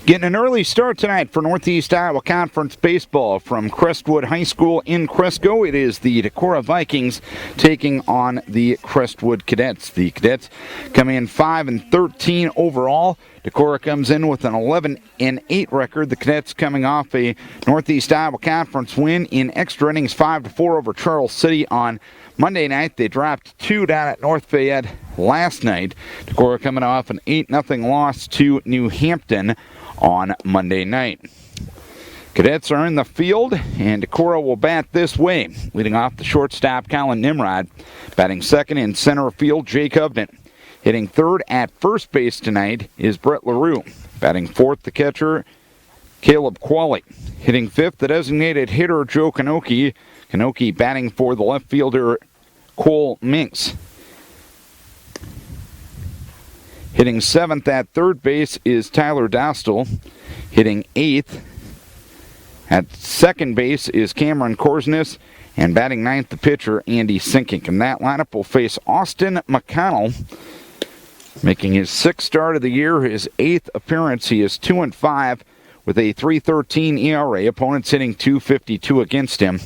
Getting an early start tonight for Northeast Iowa Conference baseball from Crestwood High School in Cresco. It is the Decorah Vikings taking on the Crestwood Cadets. The Cadets come in 5-13 overall. Decorah comes in with an 11-8 record. The Cadets coming off a Northeast Iowa Conference win in extra innings 5-4 over Charles City on Monday night. They dropped 2 down at North Fayette last night. Decorah coming off an 8-0 loss to New Hampton on Monday night. Cadets are in the field, and Decorah will bat this way. Leading off the shortstop, Colin Nimrod. Batting second in center field, Jake Hovden. Hitting third at first base tonight is Brett LaRue. Batting fourth, the catcher, Caleb Qualley. Hitting fifth, the designated hitter, Joe Kanoki. Kanoki batting for the left fielder, Cole Minks. Hitting seventh at third base is Tyler Dostal. Hitting eighth at second base is Cameron Korsnes. And batting ninth, the pitcher, Andy Sinkink. And that lineup will face Austin McConnell, making his sixth start of the year, his eighth appearance. He is 2-5 with a 3.13 ERA. Opponents hitting .252 against him.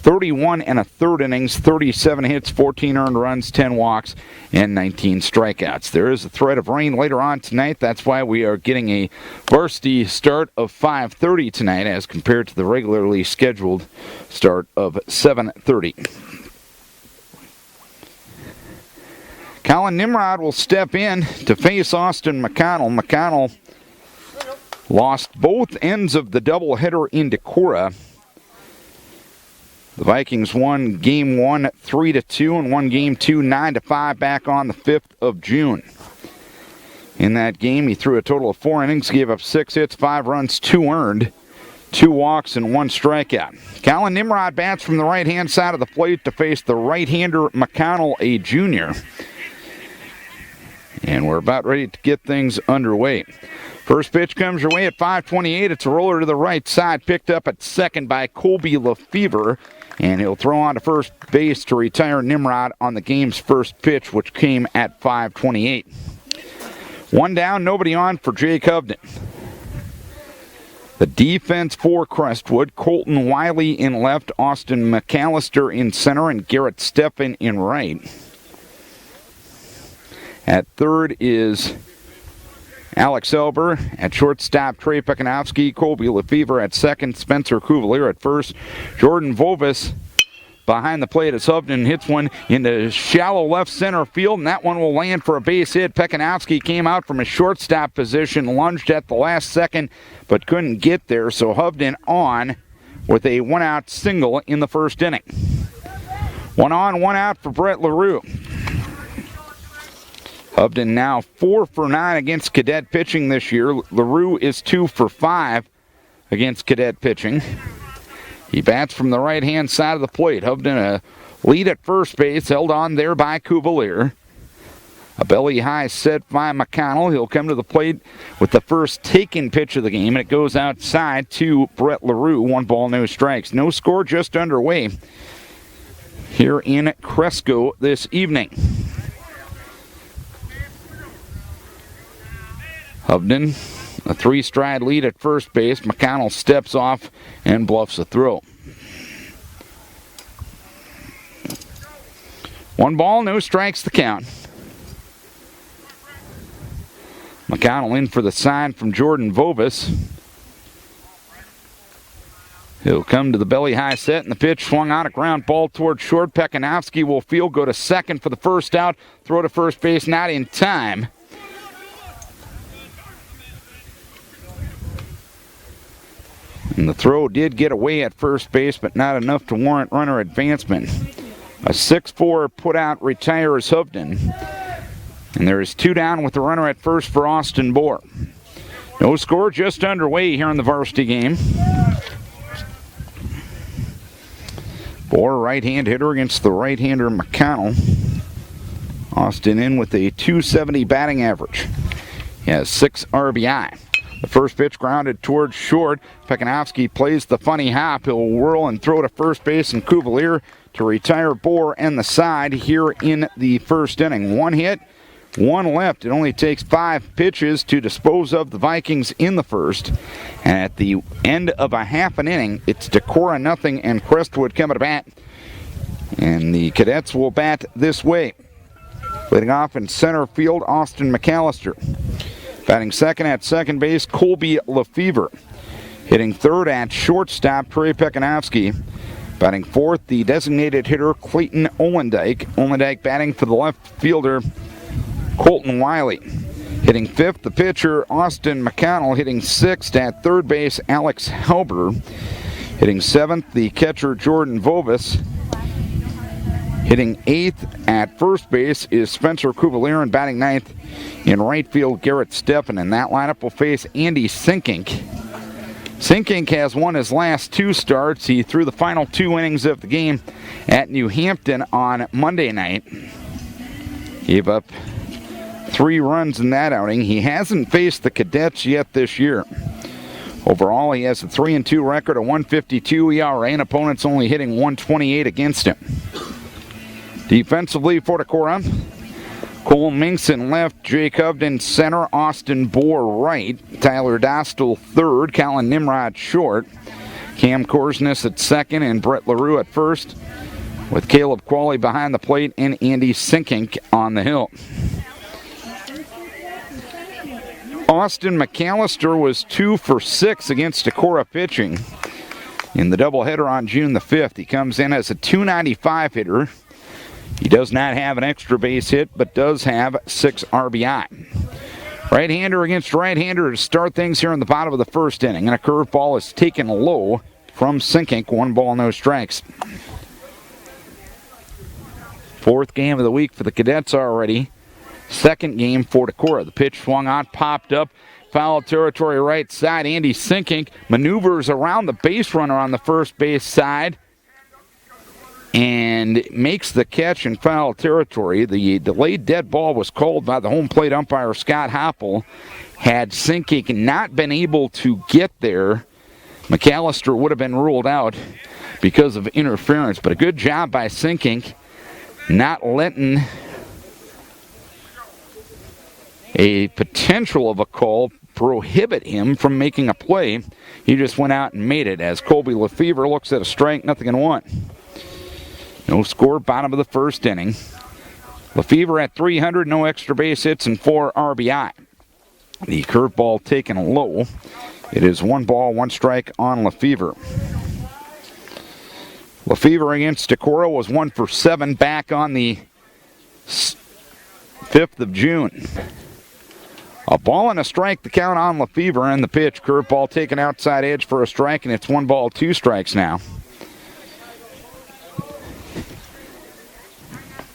31 1/3 innings, 37 hits, 14 earned runs, 10 walks, and 19 strikeouts. There is a threat of rain later on tonight. That's why we are getting a varsity start of 5:30 tonight as compared to the regularly scheduled start of 7:30. Colin Nimrod will step in to face Austin McConnell. McConnell lost both ends of the doubleheader in Decorah. The Vikings won Game 1 3-2 and won Game 2 9-5 back on the 5th of June. In that game, he threw a total of 4 innings, gave up 6 hits, 5 runs, 2 earned, 2 walks, and 1 strikeout. Colin Nimrod bats from the right-hand side of the plate to face the right-hander McConnell, a junior. And we're about ready to get things underway. First pitch comes your way at 5:28. It's a roller to the right side, picked up at second by Colby Lefevre. And he'll throw on to first base to retire Nimrod on the game's first pitch, which came at 5:28. 1 down, nobody on for Jake Hovden. The defense for Crestwood, Colton Wiley in left, Austin McAllister in center, and Garrett Steffen in right. At third is Alex Elber. At shortstop, Trey Pekanowski. Colby Lefevre at second. Spencer Cuvalier at first. Jordan Vovis behind the plate as Hovden hits one into shallow left center field, and that one will land for a base hit. Pekanowski came out from a shortstop position, lunged at the last second, but couldn't get there, so Hovden on with a 1-out single in the first inning. 1 on, 1 out for Brett LaRue. Hovden now 4 for 9 against Cadet pitching this year. LaRue is 2 for 5 against Cadet pitching. He bats from the right-hand side of the plate. Hovden a lead at first base, held on there by Cuvalier. A belly high set by McConnell. He'll come to the plate with the first taken pitch of the game, and it goes outside to Brett LaRue. 1 ball, no strikes. No score, just underway here in Cresco this evening. Hovden, a 3-stride lead at first base. McConnell steps off and bluffs a throw. 1 ball, no strikes, the count. McConnell in for the sign from Jordan Vovis. He'll come to the belly high set, and the pitch swung on a ground ball toward short. Pekanowski will field, go to second for the first out. Throw to first base, not in time. And the throw did get away at first base, but not enough to warrant runner advancement. A 6-4 put-out retires Hovden. And there is 2 down with the runner at first for Austin Bohr. No score, just underway here in the varsity game. Bohr, right-hand hitter against the right-hander McConnell. Austin in with a .270 batting average. He has 6 RBI. The first pitch grounded towards short. Pekanowski plays the funny hop. He'll whirl and throw to first base, and Cuvalier to retire Bohr and the side here in the first inning. 1 hit, one left. It only takes 5 pitches to dispose of the Vikings in the first. And at the end of a half an inning, it's Decorah nothing and Crestwood coming to bat. And the Cadets will bat this way. Leading off in center field, Austin McAllister. Batting second at second base, Colby Lefevre. Hitting third at shortstop, Trey Pekanowski. Batting fourth, the designated hitter, Clayton Olendike. Olendike batting for the left fielder, Colton Wiley. Hitting fifth, the pitcher, Austin McConnell. Hitting sixth at third base, Alex Halber. Hitting seventh, the catcher, Jordan Vovis. Hitting eighth at first base is Spencer Kuvalier, and batting ninth in right field, Garrett Steffen. And that lineup will face Andy Sinkink. Sinkink has won his last 2 starts. He threw the final 2 innings of the game at New Hampton on Monday night. Gave up 3 runs in that outing. He hasn't faced the Cadets yet this year. Overall, he has a 3-2 record, a 1.52 ERA, and opponents only hitting 128 against him. Defensively for Decorah, Cole Minkson left, Jake Hovden center, Austin Bohr right, Tyler Dostal third, Colin Nimrod short, Cam Korsness at second, and Brett LaRue at first, with Caleb Qualley behind the plate and Andy Sinkink on the hill. Austin McAllister was 2 for 6 against Decorah pitching in the doubleheader on June the 5th. He comes in as a .295 hitter. He does not have an extra base hit, but does have 6 RBI. Right-hander against right-hander to start things here in the bottom of the first inning. And a curveball is taken low from Sinkink. 1 ball, no strikes. 4th game of the week for the Cadets already. 2nd game for Decorah. The pitch swung on, popped up. Foul territory right side. Andy Sinkink maneuvers around the base runner on the first base side and makes the catch in foul territory. The delayed dead ball was called by the home plate umpire, Scott Hoppel. Had Sinkink not been able to get there, McAllister would have been ruled out because of interference. But a good job by Sinkink, not letting a potential of a call prohibit him from making a play. He just went out and made it as Colby Lefevre looks at a strike, 0-1. No score, bottom of the first inning. Lefevre at 300, no extra base hits, and 4 RBI. The curveball taken low. It is 1 ball, 1 strike on Lefevre. Lefevre against Decorah was 1 for 7 back on the 5th of June. A ball and a strike, the count on Lefevre, and the pitch. Curveball taken outside edge for a strike, and it's 1 ball, 2 strikes now.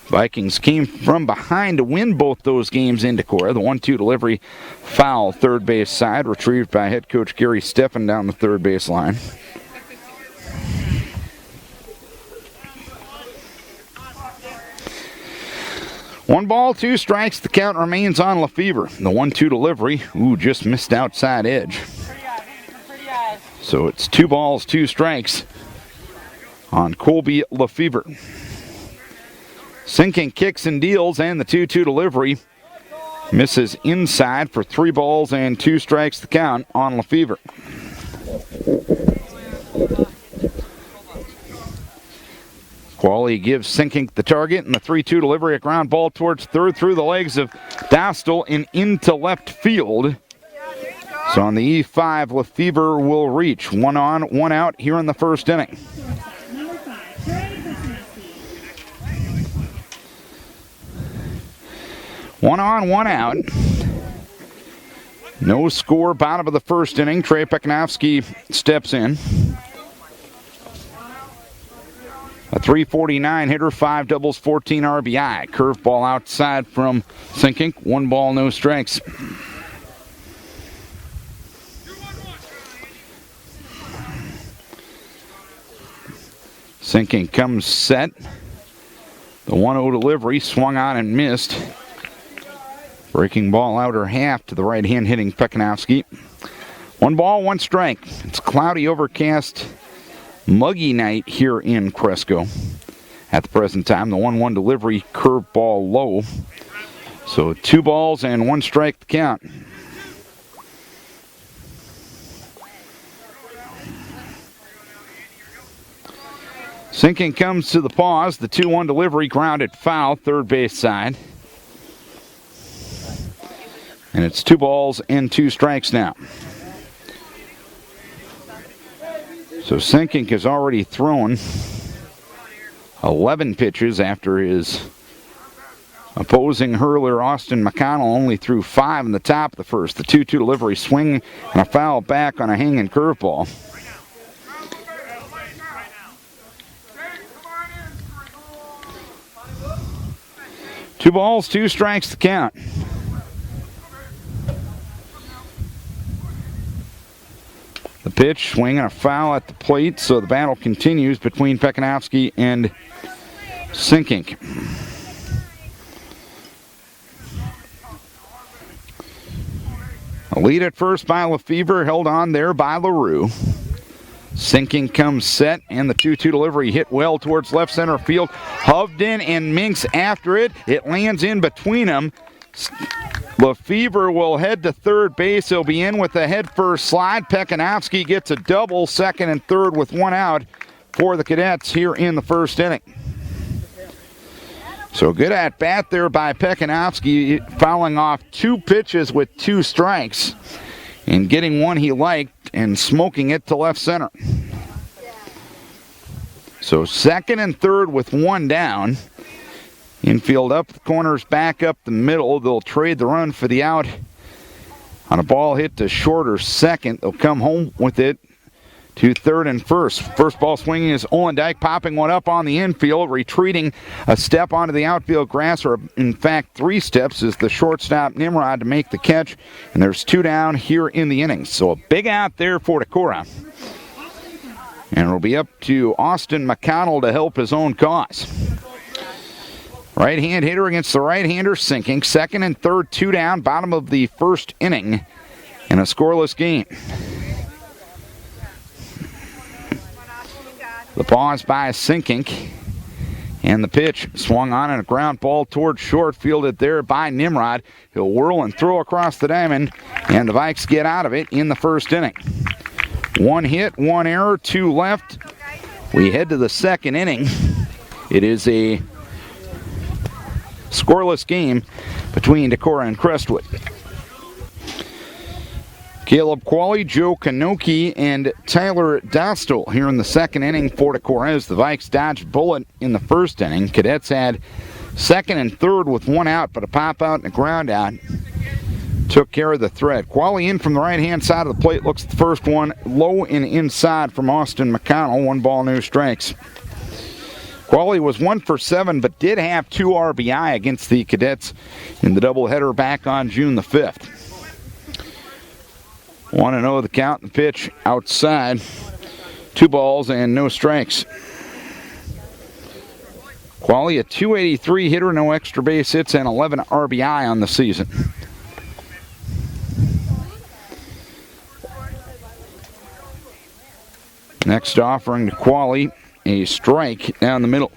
Vikings came from behind to win both those games in Decorah. The 1-2 delivery, foul, third base side, retrieved by head coach Gary Steffen down the third base line. One ball, 2 strikes. The count remains on Lefevre. The 1-2 delivery, just missed outside edge. So it's 2 balls, 2 strikes on Colby Lefevre. Sinkink kicks and deals, and the 2-2 delivery misses inside for 3 balls and 2 strikes the count on Lefevre. Qualley gives Sinkink the target, and the 3-2 delivery, a ground ball towards third through the legs of Dostal and into left field. So on the E5, Lefevre will reach 1 on, 1 out here in the first inning. One on, 1 out. No score, bottom of the first inning. Trey Pekanowski steps in. A .349 hitter, 5 doubles, 14 RBI. Curveball outside from Sinkink. 1 ball, no strikes. Sinkink comes set. The 1-0 delivery swung on and missed. Breaking ball outer half to the right hand hitting Pekanowski. 1 ball, 1 strike. It's cloudy, overcast, muggy night here in Cresco. At the present time, the 1-1 delivery, curveball low. So 2 balls and 1 strike to count. Sinking comes to the pause. The 2-1 delivery grounded foul, third base side. And it's 2 balls and 2 strikes now. So Sinking has already thrown 11 pitches after his opposing hurler Austin McConnell only threw 5 in the top of the first. The 2-2 delivery swing and a foul back on a hanging curveball. Two balls, 2 strikes to count. The pitch, swing and a foul at the plate, so the battle continues between Pekanowski and Sinking. A lead at first by Lefevre, held on there by LaRue. Sinking comes set, and the 2-2 delivery hit well towards left center field. Hovden and Minks after it. It lands in between them. Lefevre will head to third base. He'll be in with a head-first slide. Pekanowski gets a double, second and third with 1 out for the Cadets here in the first inning. So good at bat there by Pekanowski, fouling off 2 pitches with 2 strikes and getting one he liked and smoking it to left center. So second and third with 1 down. Infield up the corners, back up the middle. They'll trade the run for the out on a ball hit to short or second. They'll come home with it to third and first. First ball swinging is Olendyke, popping one up on the infield, retreating a step onto the outfield grass, or in fact 3 steps, is the shortstop Nimrod to make the catch. And there's 2 down here in the innings. So a big out there for Decorah. And it'll be up to Austin McConnell to help his own cause. Right-hand hitter against the right-hander, Sinking. Second and third, 2 down, bottom of the first inning in a scoreless game. The pause by Sinking. And the pitch swung on and a ground ball towards short, fielded there by Nimrod. He'll whirl and throw across the diamond, and the Vikes get out of it in the first inning. 1 hit, 1 error, 2 left. We head to the second inning. It is a scoreless game between Decorah and Crestwood. Caleb Qualley, Joe Kanoki, and Tyler Dostal here in the second inning for Decorah as the Vikes dodged a bullet in the first inning. Cadets had second and third with 1 out, but a pop out and a ground out took care of the threat. Qualley in from the right-hand side of the plate, looks at the first one low and inside from Austin McConnell. 1 ball, no strikes. Qualley was 1 for 7, but did have 2 RBI against the Cadets in the doubleheader back on June the 5th. 1-0 the count, and the pitch outside. 2 balls and no strikes. Qualley, a .283 hitter, no extra base hits, and 11 RBI on the season. Next offering to Qualley. A strike down the middle.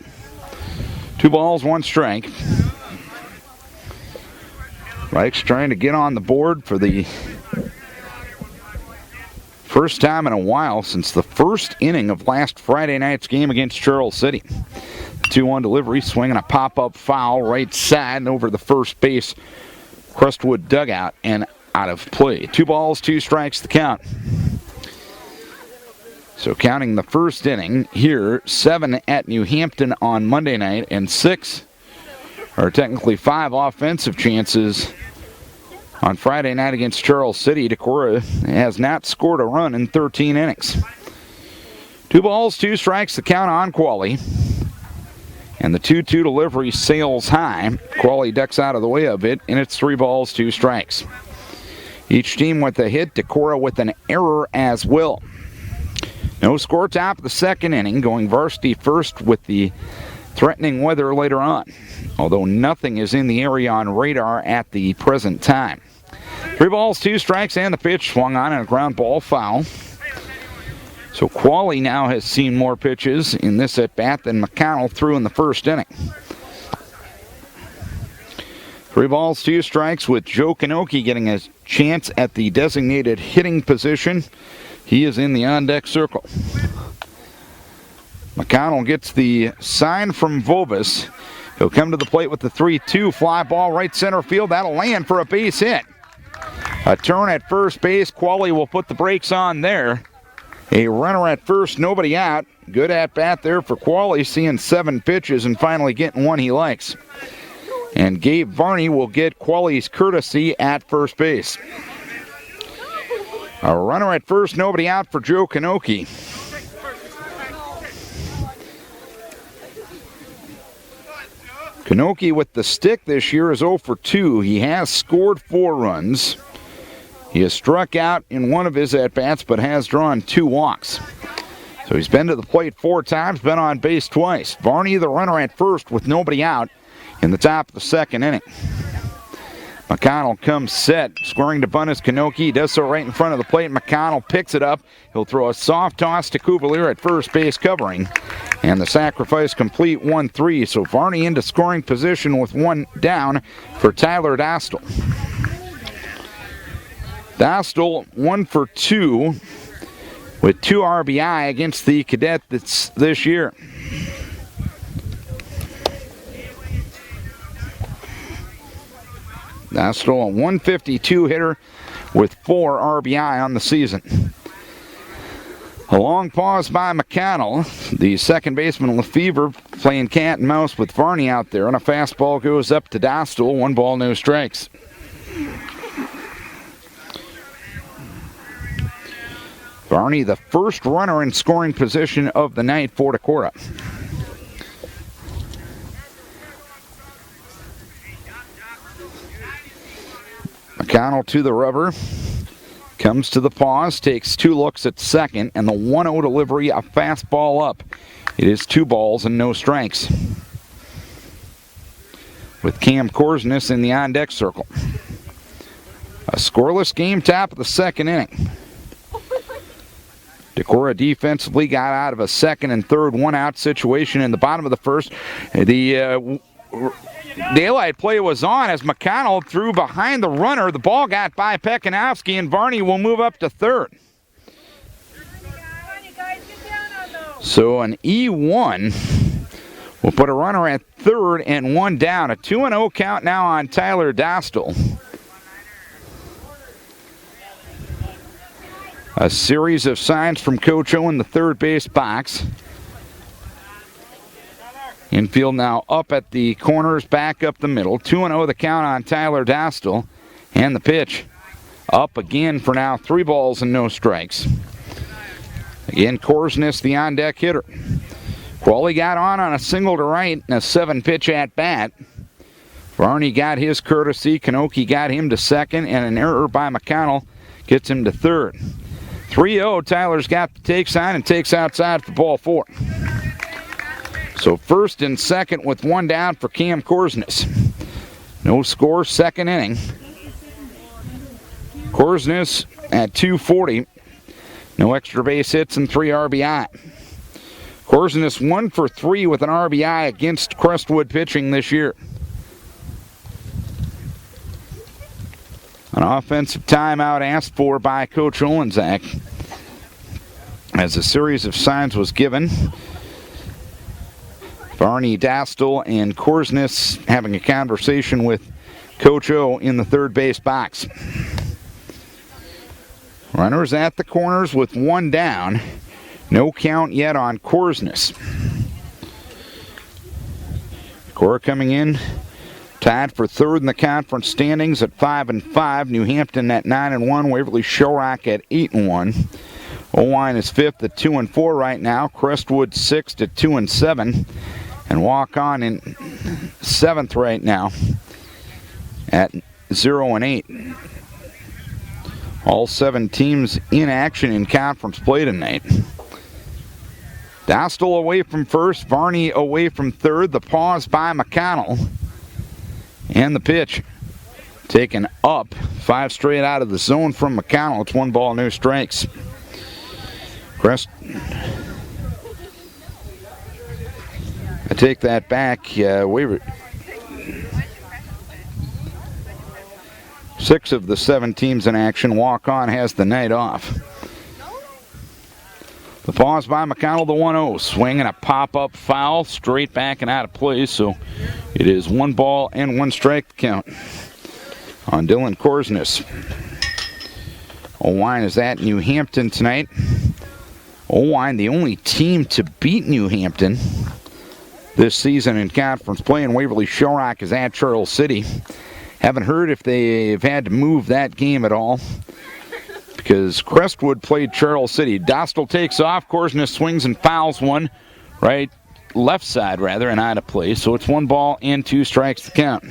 2 balls, 1 strike. Vikes trying to get on the board for the first time in a while since the first inning of last Friday night's game against Charles City. 2-1 delivery, swinging a pop-up foul right side and over the first base Crestwood dugout and out of play. 2 balls, 2 strikes the count. So counting the first inning here, 7 at New Hampton on Monday night and 6, or technically 5 offensive chances on Friday night against Charles City. Decorah has not scored a run in 13 innings. 2 balls, 2 strikes, the count on Qualley. And the 2-2 delivery sails high. Qualley ducks out of the way of it, and it's 3 balls, 2 strikes. Each team with a hit, Decorah with an error as well. No score, top of the second inning, going varsity first with the threatening weather later on, although nothing is in the area on radar at the present time. 3 balls, 2 strikes, and the pitch swung on and a ground ball foul. So Qualley now has seen more pitches in this at-bat than McConnell threw in the first inning. 3 balls, 2 strikes with Joe Kanoki getting a chance at the designated hitting position. He is in the on-deck circle. McConnell gets the sign from Vobis. He'll come to the plate with the 3-2 fly ball right center field. That'll land for a base hit. A turn at first base. Qualley will put the brakes on there. A runner at first, nobody out. Good at bat there for Qualley, seeing 7 pitches and finally getting one he likes. And Gabe Varney will get Qualley's courtesy at first base. A runner at first, nobody out for Joe Kanoki. Kanoki with the stick this year is 0 for 2. He has scored 4 runs. He has struck out in one of his at-bats, but has drawn 2 walks. So he's been to the plate 4 times, been on base twice. Varney, the runner at first with nobody out in the top of the 2nd inning. McConnell comes set, scoring to bunt is Kanoki. He does so right in front of the plate. McConnell picks it up. He'll throw a soft toss to Cuvalier at first base covering. And the sacrifice complete, 1-3. So Varney into scoring position with 1 down for Tyler Dostal. Dostal 1 for 2 with 2 RBI against the Cadets this year. Dostal a 152 hitter with 4 RBI on the season. A long pause by McConnell. The second baseman Lefevre playing cat and mouse with Varney out there, and a fastball goes up to Dostal. 1 ball, no strikes. Varney, the first runner in scoring position of the night for Decorah. McConnell to the rubber, comes to the pause, takes 2 looks at second, and the 1-0 delivery, a fastball up. It is 2 balls and no strikes. With Cam Korsnes in the on-deck circle. A scoreless game, top of the 2nd inning. Decorah defensively got out of a 2nd and 3rd 1-out situation in the bottom of the 1st. The daylight play was on as McConnell threw behind the runner. The ball got by Pekanowski, and Varney will move up to 3rd. So an E1 will put a runner at 3rd and 1 down. A 2-0 count now on Tyler Dostal. A series of signs from Coach O in the 3rd base box. Infield now up at the corners, back up the middle. 2-0 the count on Tyler Dostal. And the pitch up again for now. 3 balls and no strikes. Again, Korsnes, the on-deck hitter. Qualley got on a single to right and a 7-pitch at-bat. Varney got his courtesy. Kanoki got him to 2nd, and an error by McConnell gets him to 3rd. 3-0, Tyler's got the take sign and takes outside for ball 4. So 1st and 2nd with 1 down for Cam Korsnes. No score, 2nd inning. Korsnes at 240. No extra base hits and 3 RBI. Korsnes 1 for 3 with an RBI against Crestwood pitching this year. An offensive timeout asked for by Coach Olenzak as a series of signs was given. Varney, Dostal, and Korsnes having a conversation with Coach O in the 3rd base box. Runners at the corners with 1 down. No count yet on Korsnes. Decorah coming in, tied for 3rd in the conference standings at 5-5. New Hampton at 9-1. Waverly Shellrock at 8-1. Owine is 5th at 2-4 right now. Crestwood 6th at 2-7. And walk on in 7th right now at 0-8. All 7 teams in action in conference play tonight. Dostal away from 1st, Varney away from 3rd. The pause by McConnell. And the pitch taken up. 5 straight out of the zone from McConnell. It's 1 ball, no strikes. I take that back. 6 of the 7 teams in action. Walk-on has the night off. The pause by McConnell, the 1-0. Swing and a pop-up foul, straight back and out of play. So it is 1 ball and 1 strike count on Dylan Korsness. Owine is at New Hampton tonight. Owine, the only team to beat New Hampton this season in conference play, and Waverly Shellrock is at Charles City. Haven't heard if they've had to move that game at all, because Crestwood played Charles City. Dostal takes off. Korsness swings and fouls one left side and out of play. So it's 1 ball and 2 strikes to count.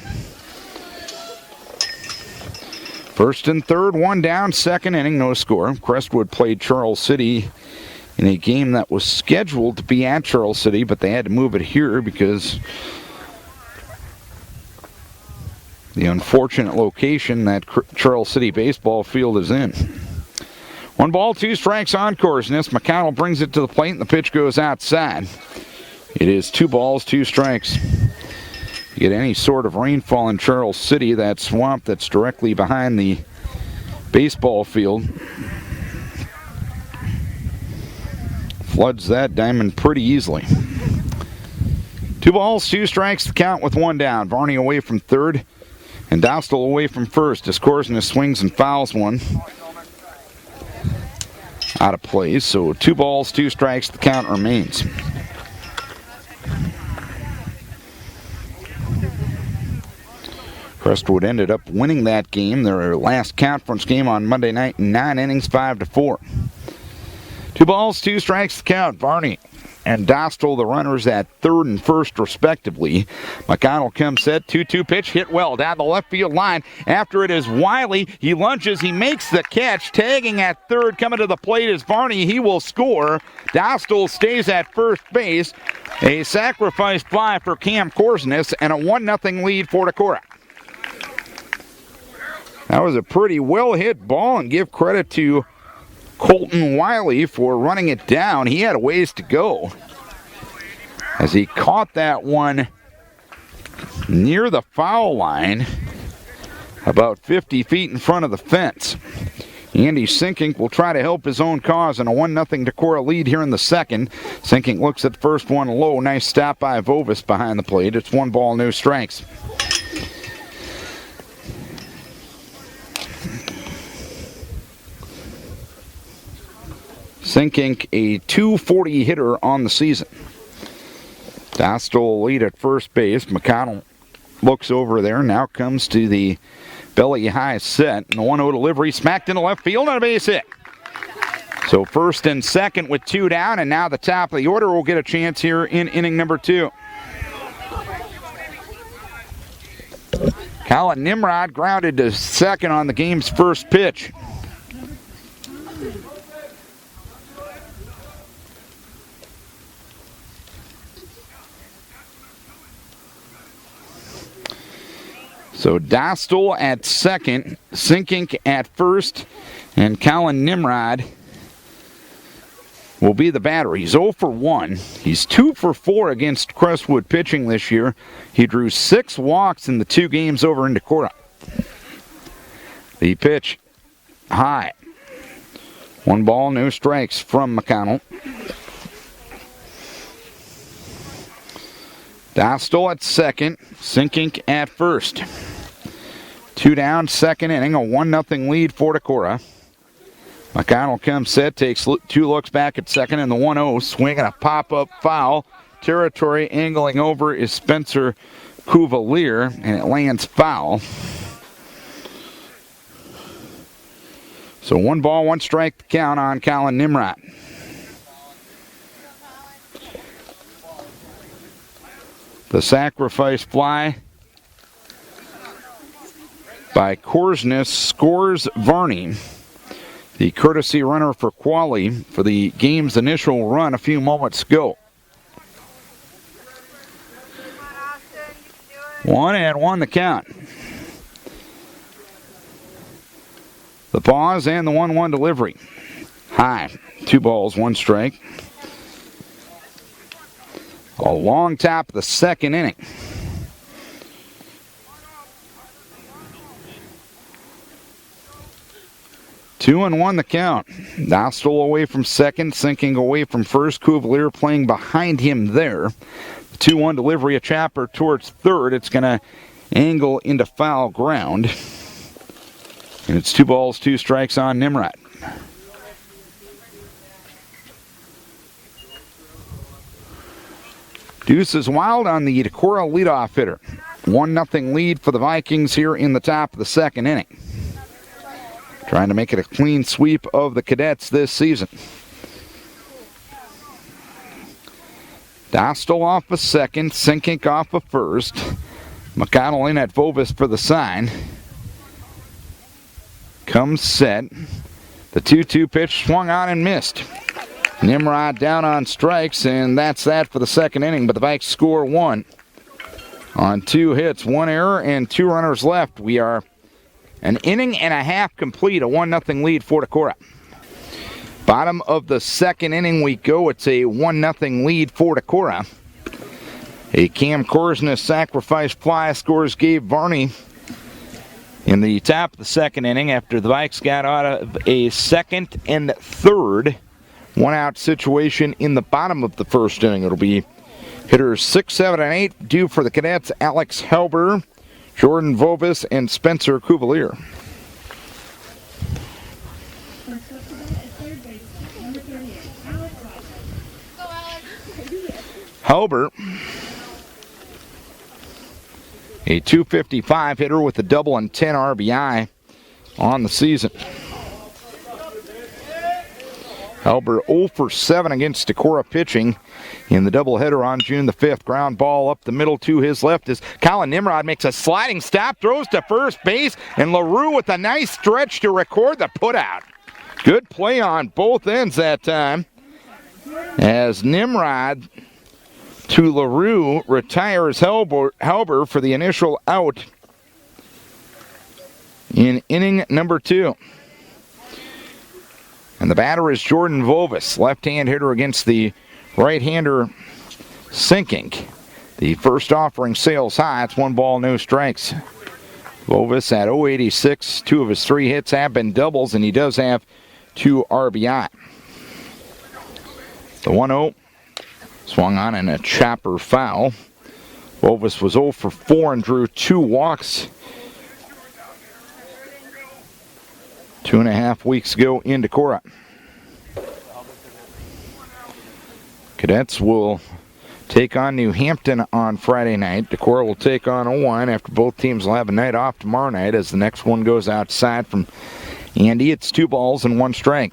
First and third, 1 down, second inning, no score. Crestwood played Charles City in a game that was scheduled to be at Charles City, but they had to move it here because the unfortunate location that Charles City baseball field is in. 1 ball, 2 strikes on Korsness. McConnell brings it to the plate, and the pitch goes outside. It is 2 balls, 2 strikes. You get any sort of rainfall in Charles City, that swamp that's directly behind the baseball field floods that diamond pretty easily. 2 balls, 2 strikes to count with 1 down. Varney away from third, and Dostal away from first as Korsness swings and fouls one out of play. So 2 balls, 2 strikes, the count remains. Crestwood ended up winning that game, their last conference game on Monday night, in 9 innings, 5-4. 2 balls, 2 strikes to count. Varney and Dostal, the runners, at third and first respectively. McConnell comes set, 2-2 pitch, hit well down the left field line. After it is Wiley. He lunges, he makes the catch. Tagging at third, coming to the plate is Varney. He will score. Dostal stays at first base. A sacrifice fly for Cam Korsness and a 1-0 lead for Decorah. That was a pretty well-hit ball, and give credit to Colton Wiley for running it down. He had a ways to go as he caught that one near the foul line, about 50 feet in front of the fence. Andy Sinkink will try to help his own cause in a 1-0 Decorah lead here in the second. Sinkink looks at the first one low. Nice stop by Vovis behind the plate. It's 1 ball, no strikes. Sinkink, a .240 hitter on the season. Dostal lead at first base. McConnell looks over there. Now comes to the belly high set. And the 1-0 delivery smacked into left field on a base hit. So first and second with 2 down, and now the top of the order will get a chance here in inning number 2. Colin Nimrod grounded to second on the game's first pitch. So Dostal at second, Sinkink at first, and Colin Nimrod will be the batter. He's 0 for 1. He's 2 for 4 against Crestwood pitching this year. He drew 6 walks in the 2 games over in Decorah. The pitch high. 1 ball, no strikes from McConnell. Dostal at second, Sinkink at first. 2 down, second inning, a 1-0 lead for Decorah. McConnell comes set, takes 2 looks back at second, and the 1-0 swing and a pop-up foul. Territory angling over is Spencer Cuvalier, and it lands foul. So 1 ball, 1 strike to count on Colin Nimrod. The sacrifice fly by Korsness scores Varney, the courtesy runner for Qualley for the game's initial run a few moments ago. 1-1 the count. The pause and the 1-1 delivery. High. 2 balls, 1 strike. A long top of the second inning. 2-1 the count. Dostal away from second, sinking away from first. Cuvalier playing behind him there. 2-1 delivery, a chopper towards third. It's going to angle into foul ground. And it's 2 balls, 2 strikes on Nimrod. Deuce is wild on the Decorah leadoff hitter. 1-0 lead for the Vikings here in the top of the second inning. Trying to make it a clean sweep of the Cadets this season. Dostal off a second, Sinkink off a first. McConnell in at Vovis for the sign. Comes set. The 2-2 pitch swung on and missed. Nimrod down on strikes, and that's that for the second inning, but the Vikes score 1 on 2 hits, 1 error, and 2 runners left. We are an inning and a half complete, a 1-0 lead for Decorah. Bottom of the second inning we go. It's a 1-0 lead for Decorah. A Cam Korsness sacrifice fly scores Gabe Varney in the top of the second inning after the Vikes got out of a second and third 1-out situation in the bottom of the first inning. It'll be hitters 6, 7, and 8 due for the Cadets. Alex Helber, Jordan Vovis, and Spencer Cuvalier. Helber, a .255 hitter with a double and 10 RBI on the season. Helber 0 for 7 against Decorah pitching in the doubleheader on June the 5th. Ground ball up the middle to his left as Colin Nimrod makes a sliding stop, throws to first base, and LaRue with a nice stretch to record the putout. Good play on both ends that time as Nimrod to LaRue retires Helber for the initial out in inning number 2. And the batter is Jordan Vovis, left-hand hitter against the right-hander Sinkink. The first offering sails high. It's 1 ball, no strikes. Vovis at .086. 2 of his 3 hits have been doubles, and he does have 2 RBI. The 1-0 swung on in a chopper foul. Vovis was 0 for 4 and drew 2 walks 2.5 weeks ago in Decorah. Cadets will take on New Hampton on Friday night. Decorah will take on Owine after both teams will have a night off tomorrow night as the next one goes outside from Andy. It's 2 balls and 1 strike.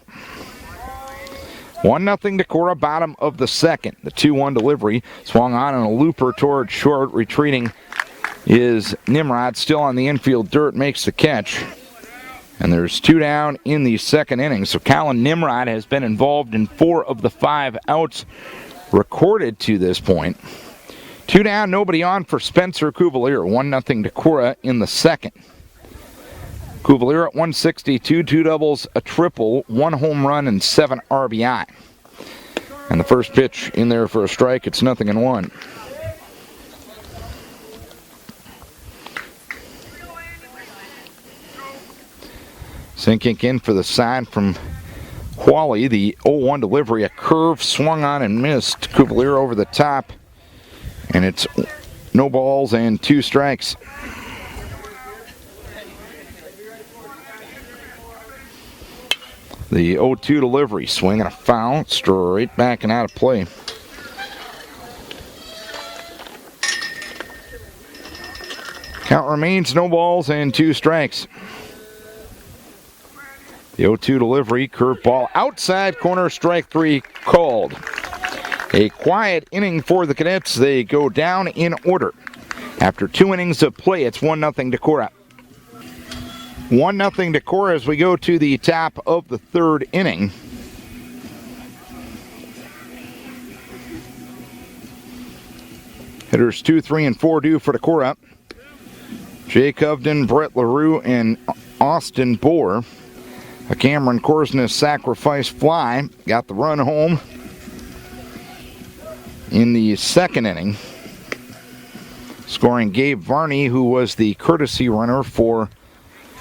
1-0 Decorah, bottom of the second. The 2-1 delivery swung on and a looper toward short. Retreating is Nimrod, still on the infield dirt, makes the catch. And there's 2 down in the second inning. So Colin Nimrod has been involved in 4 of the 5 outs recorded to this point. 2 down, nobody on for Spencer Cuvalier. 1-0 Decorah in the second. Cuvalier at 162, 2 doubles, a triple, 1 home run, and 7 RBI. And the first pitch in there for a strike. It's 0-1. Sinkink in for the sign from Wally. The 0-1 delivery, a curve swung on and missed. Cuvalier over the top. And it's no balls and 2 strikes. The 0-2 delivery, swing and a foul, straight back and out of play. Count remains no balls and 2 strikes. The 0-2 delivery, curveball outside corner, strike 3 called. A quiet inning for the Cadets. They go down in order. After 2 innings of play, it's 1-0 Decorah. 1-0 Decorah as we go to the top of the third inning. Hitters 2, 3, and 4 due for Decorah. Jay Covden, Brett LaRue, and Austin Bohr. A Cameron Korsness sacrifice fly got the run home in the second inning, scoring Gabe Varney, who was the courtesy runner for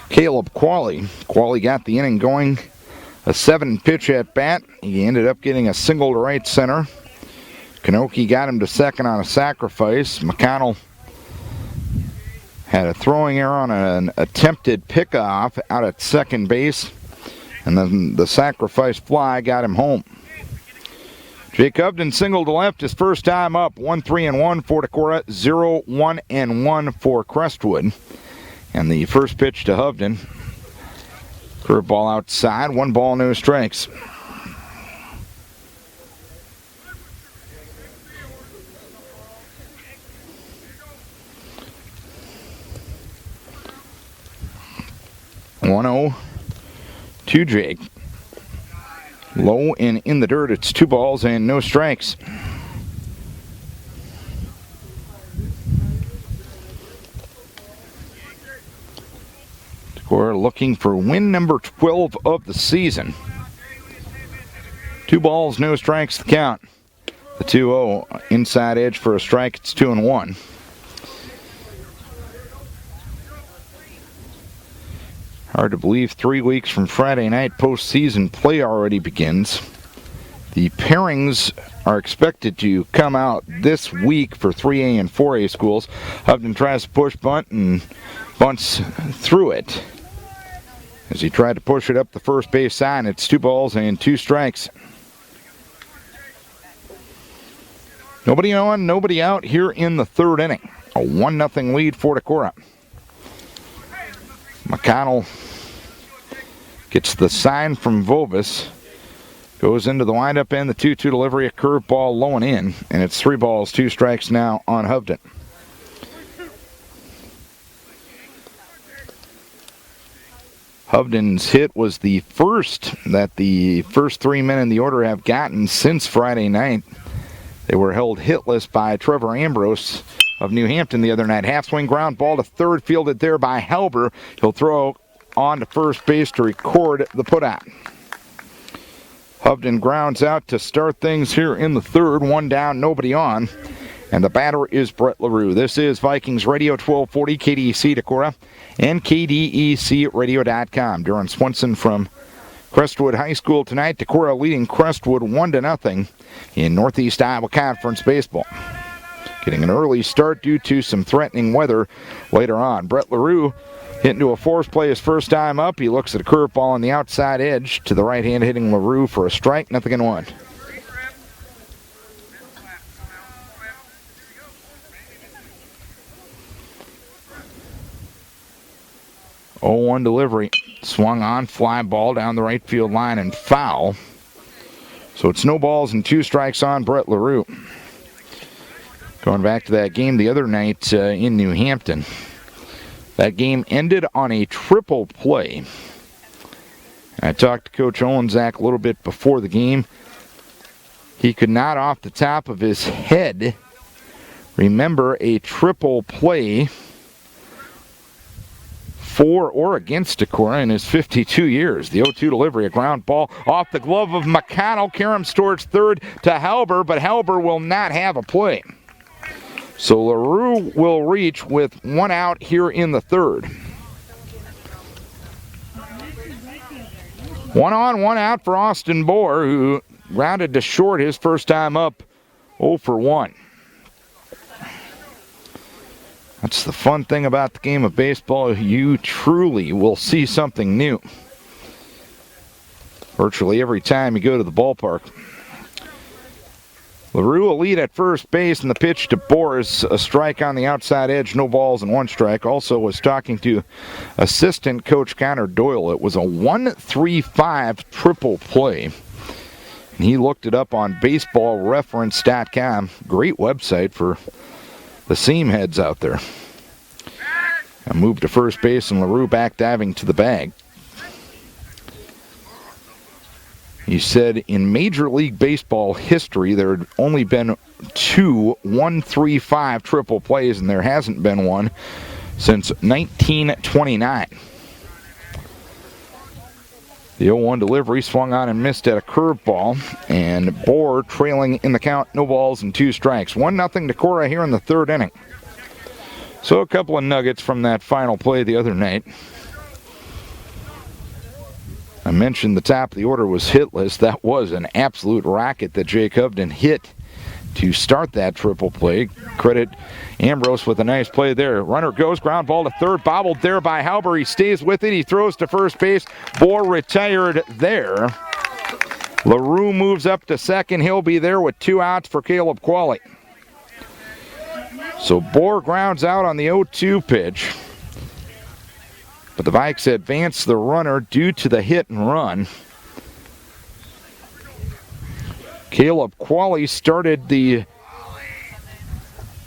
Caleb Qualley. Qualley got the inning going. A 7-pitch at bat. He ended up getting a single to right center. Kanoki got him to second on a sacrifice. McConnell had a throwing error on an attempted pickoff out at second base. And then the sacrifice fly got him home. Jake Hovden singled to left his first time up. 1-3-1 for Decorah. 0-1-1 for Crestwood. And the first pitch to Hovden. Curveball outside. 1 ball, no strikes. (1-0) to Jake. Low and in the dirt. It's 2 balls and no strikes. Decorah looking for win number 12 of the season. 2 balls, no strikes the count. The 2-0 inside edge for a strike. It's 2-1. Hard to believe 3 weeks from Friday night, postseason play already begins. The pairings are expected to come out this week for 3A and 4A schools. Hovden tries to push bunt and bunts through it. As he tried to push it up the first base side, it's 2 balls and 2 strikes. Nobody on, nobody out here in the 3rd inning. A 1-0 lead for Decorah. McConnell gets the sign from Vovis. Goes into the windup and the 2-2 delivery. A curveball low and in. And it's 3 balls, 2 strikes now on Hovden. Hovden's hit was the first that the first 3 men in the order have gotten since Friday night. They were held hitless by Trevor Ambrose of New Hampton the other night. Half-swing ground ball to third, fielded there by Halber. He'll throw on to first base to record the putout. Hovden grounds out to start things here in the 3rd. 1 down, nobody on. And the batter is Brett LaRue. This is Vikings Radio 1240, KDEC Decorah, and KDECradio.com. Duran Swenson from Crestwood High School tonight. Decorah leading Crestwood 1-0 in Northeast Iowa Conference baseball. Getting an early start due to some threatening weather later on. Brett LaRue hit into a force play his first time up. He looks at a curveball on the outside edge to the right hand, hitting LaRue for a strike. 0-1. 0-1 delivery. Swung on, fly ball down the right field line and foul. So it's no balls and 2 strikes on Brett LaRue. Going back to that game the other night in New Hampton. That game ended on a triple play. I talked to Coach Olenczak a little bit before the game. He could not off the top of his head remember a triple play for or against Decorah in his 52 years. The 0-2 delivery, a ground ball off the glove of McConnell. Karam Storch third to Halber, but Halber will not have a play. So LaRue will reach with 1 out here in the 3rd. 1 on, 1 out for Austin Bohr, who grounded to short his first time up 0-for-1. That's the fun thing about the game of baseball. You truly will see something new virtually every time you go to the ballpark. LaRue will lead at first base, and the pitch to Boris, a strike on the outside edge, no balls and 1 strike. Also was talking to assistant coach Connor Doyle. It was a 1-3-5 triple play. And he looked it up on baseballreference.com. Great website for the seam heads out there. A move to first base, and LaRue back diving to the bag. He said in Major League Baseball history there had only been 2 1-3-5 triple plays, and there hasn't been one since 1929. The 0-1 delivery swung on and missed at a curveball, and Bohr trailing in the count, no balls and 2 strikes. 1-0 Decorah here in the 3rd inning. So a couple of nuggets from that final play the other night. I mentioned the top of the order was hitless. That was an absolute rocket that Jake Hovden hit to start that triple play. Credit Ambrose with a nice play there. Runner goes, ground ball to third, bobbled there by Halber. He stays with it. He throws to first base. Bohr retired there. LaRue moves up to second. He'll be there with 2 outs for Caleb Qualley. So Bohr grounds out on the 0-2 pitch. But the Vikes advance the runner due to the hit and run. Caleb Qualley started the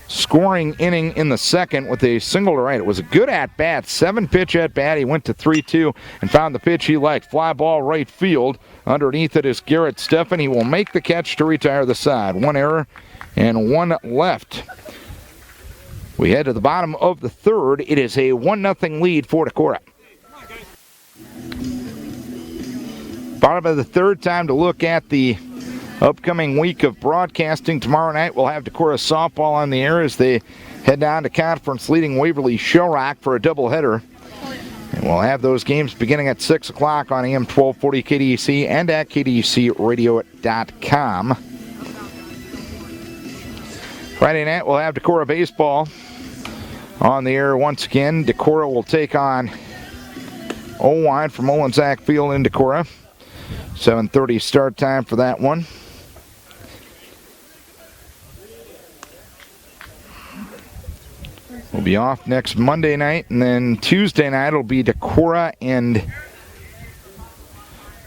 scoring inning in the second with a single to right. It was a good at-bat, 7-pitch at-bat. He went to 3-2 and found the pitch he liked. Fly ball right field. Underneath it is Garrett Steffen. He will make the catch to retire the side. 1 error and 1 left. We head to the bottom of the third. It is a 1-0 lead for Decorah. Bottom of the third, time to look at the upcoming week of broadcasting. Tomorrow night we'll have Decorah softball on the air as they head down to conference leading Waverly Shellrock for a doubleheader. And we'll have those games beginning at 6 o'clock on AM 1240 KDEC and at KDECradio.com. Friday night we'll have Decorah baseball on the air once again. Decorah will take on Owine from Olensack Field in Decorah. 7:30 start time for that one. We'll be off next Monday night, and then Tuesday night it'll be Decorah and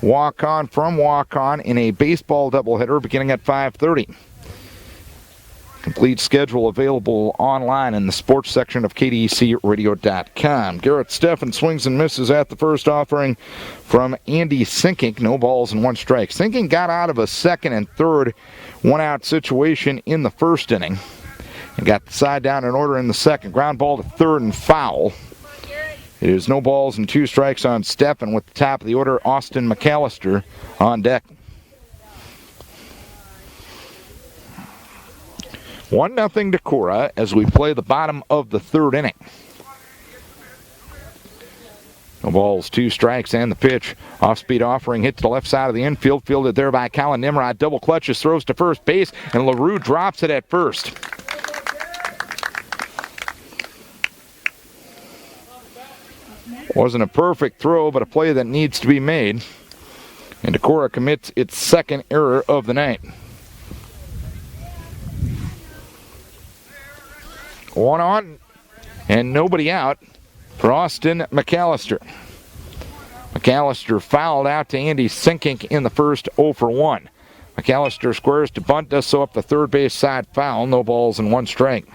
Walk-On from Walk-On in a baseball doubleheader beginning at 5:30. Complete schedule available online in the sports section of KDECradio.com. Garrett Steffen swings and misses at the first offering from Andy Sinkink. No balls and 1 strike. Sinkink got out of a second and third 1-out situation in the first inning and got the side down in order in the second. Ground ball to third and foul. It is no balls and 2 strikes on Steffen with the top of the order, Austin McAllister, on deck. 1-0 Decorah as we play the bottom of the third inning. No balls, 2 strikes, and the pitch. Off-speed offering hit to the left side of the infield. Fielded there by Colin Nimrod. Double clutches, throws to first base, and LaRue drops it at first. Wasn't a perfect throw, but a play that needs to be made. And Decorah commits its second error of the night. 1 on and nobody out for Austin McAllister. McAllister fouled out to Andy Sinkink in the first, 0 for 1. McAllister squares to bunt, does so up the third base side foul. No balls and 1 strike.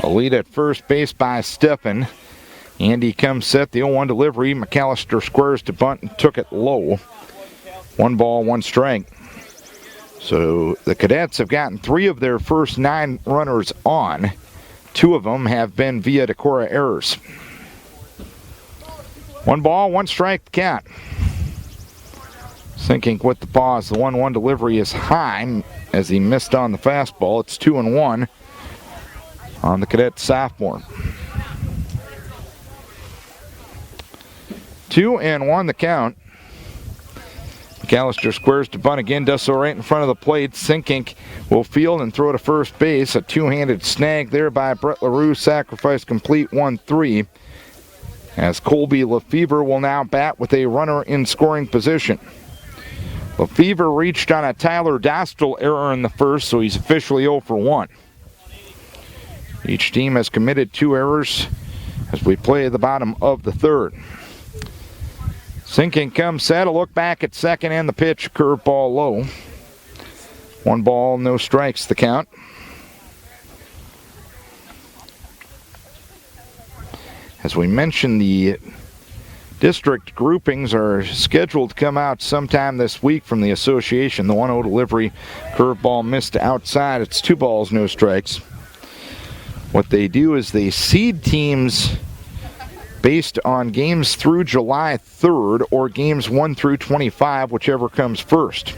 A lead at first base by Steffen. Andy comes set, the 0-1 delivery. McAllister squares to bunt and took it low. 1 ball, 1 strike. So the Cadets have gotten 3 of their first 9 runners on. 2 of them have been via Decorah errors. 1 ball, 1 strike count. Sinkink with the pause. The 1-1 delivery is high as he missed on the fastball. It's 2-1 on the Cadet sophomore. 2-1 the count. McAllister squares to bunt again, does so right in front of the plate. Sinkink will field and throw to first base. A 2-handed snag there by Brett LaRue. Sacrifice complete, 1-3. As Colby Lefevre will now bat with a runner in scoring position. Lefevre reached on a Tyler Dostal error in the first, so he's officially 0 for 1. Each team has committed 2 errors as we play the bottom of the third. Sinkink comes set, a look back at second and the pitch, curveball low. 1 ball, no strikes the count. As we mentioned, the district groupings are scheduled to come out sometime this week from the association. The 1-0 delivery, curveball missed outside. It's 2 balls, no strikes. What they do is they seed teams based on games through July 3rd or games 1 through 25, whichever comes first.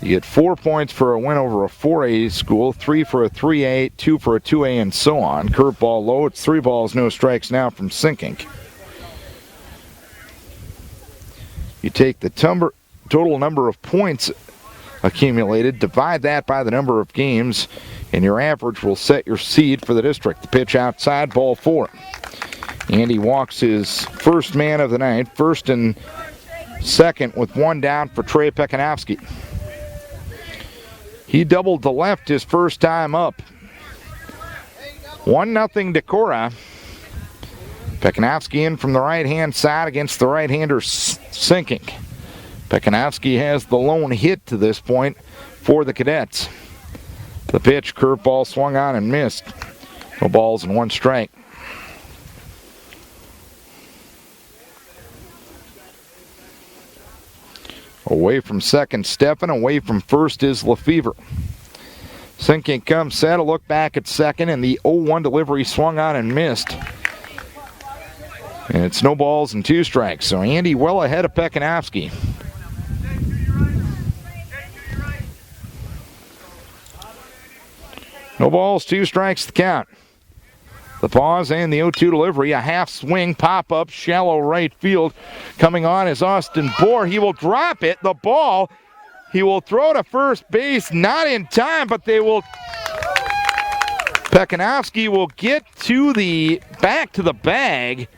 You get 4 points for a win over a 4A school, 3 for a 3A, 2 for a 2A, and so on. Curveball low. It's 3 balls, no strikes now from Sinking. You take the total number of points accumulated, divide that by the number of games, and your average will set your seed for the district. The pitch outside, ball 4. Andy walks his first man of the night, first and second with 1 down for Trey Pekanowski. He doubled to left his first time up. 1-0 Decorah. Pekanowski in from the right-hand side against the right-hander Sinking. Pekanowski has the lone hit to this point for the Cadets. The pitch, curveball swung on and missed. No balls and 1 strike. Away from second, Steffen. Away from first is Lefevre. Sinking comes set, a look back at second, and the 0-1 delivery swung on and missed. And it's no balls and 2 strikes. So Andy well ahead of Pekanowski. No balls, 2 strikes the count. The pause and the 0-2 delivery. A half swing, pop-up, shallow right field. Coming on is Austin Bohr. He will drop it. The ball, he will throw to first base. Not in time, but they will... Pekanowski will get to the back to the bag.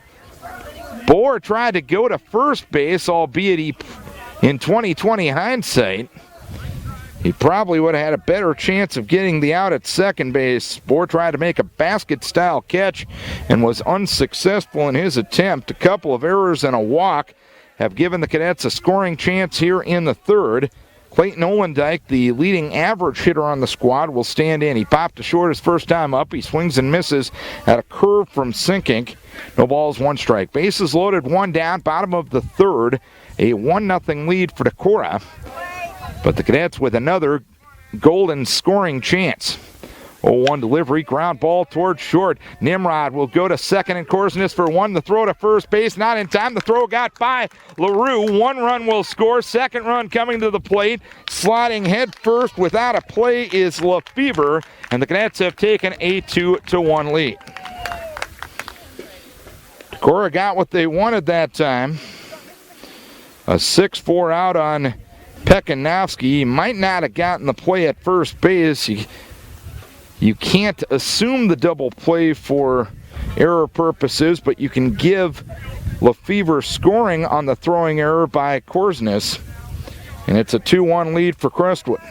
Bohr tried to go to first base, albeit he, in 2020 hindsight, he probably would have had a better chance of getting the out at second base. Bohr tried to make a basket-style catch and was unsuccessful in his attempt. A couple of errors and a walk have given the Cadets a scoring chance here in the third. Clayton Olendike, the leading average hitter on the squad, will stand in. He popped to short his first time up. He swings and misses at a curve from Sinking. No balls, 1 strike. Bases loaded, 1 down, bottom of the third. A 1-0 lead for Decorah. But the Cadets with another golden scoring chance. 0-1 delivery, ground ball towards short. Nimrod will go to second and Korsnes for 1. The throw to first base, not in time. The throw got by LaRue. 1 run will score. Second run coming to the plate. Sliding head first without a play is Lefevre. And the Cadets have taken a 2-1 lead. Decorah got what they wanted that time. A 6-4 out on Pekanowski. He might not have gotten the play at first base. You can't assume the double play for error purposes, but you can give Lefevre scoring on the throwing error by Korsnes. And it's a 2-1 lead for Crestwood.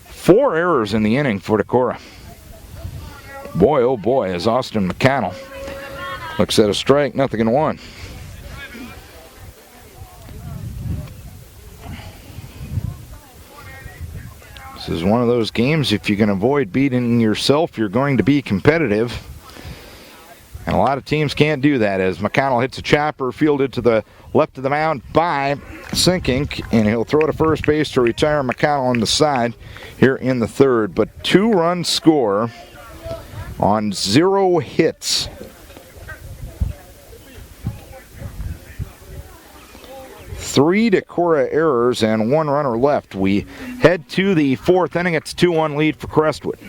4 errors in the inning for Decorah. Boy, oh boy, as Austin McConnell looks at a strike, 0-1. This is one of those games, if you can avoid beating yourself, you're going to be competitive. And a lot of teams can't do that as McConnell hits a chopper fielded to the left of the mound by Sinking, and he'll throw to first base to retire McConnell on the side here in the third. But 2-run score on 0 hits. Three Decorah errors and 1 runner left. We head to the 4th inning. It's 2-1 lead for Crestwood.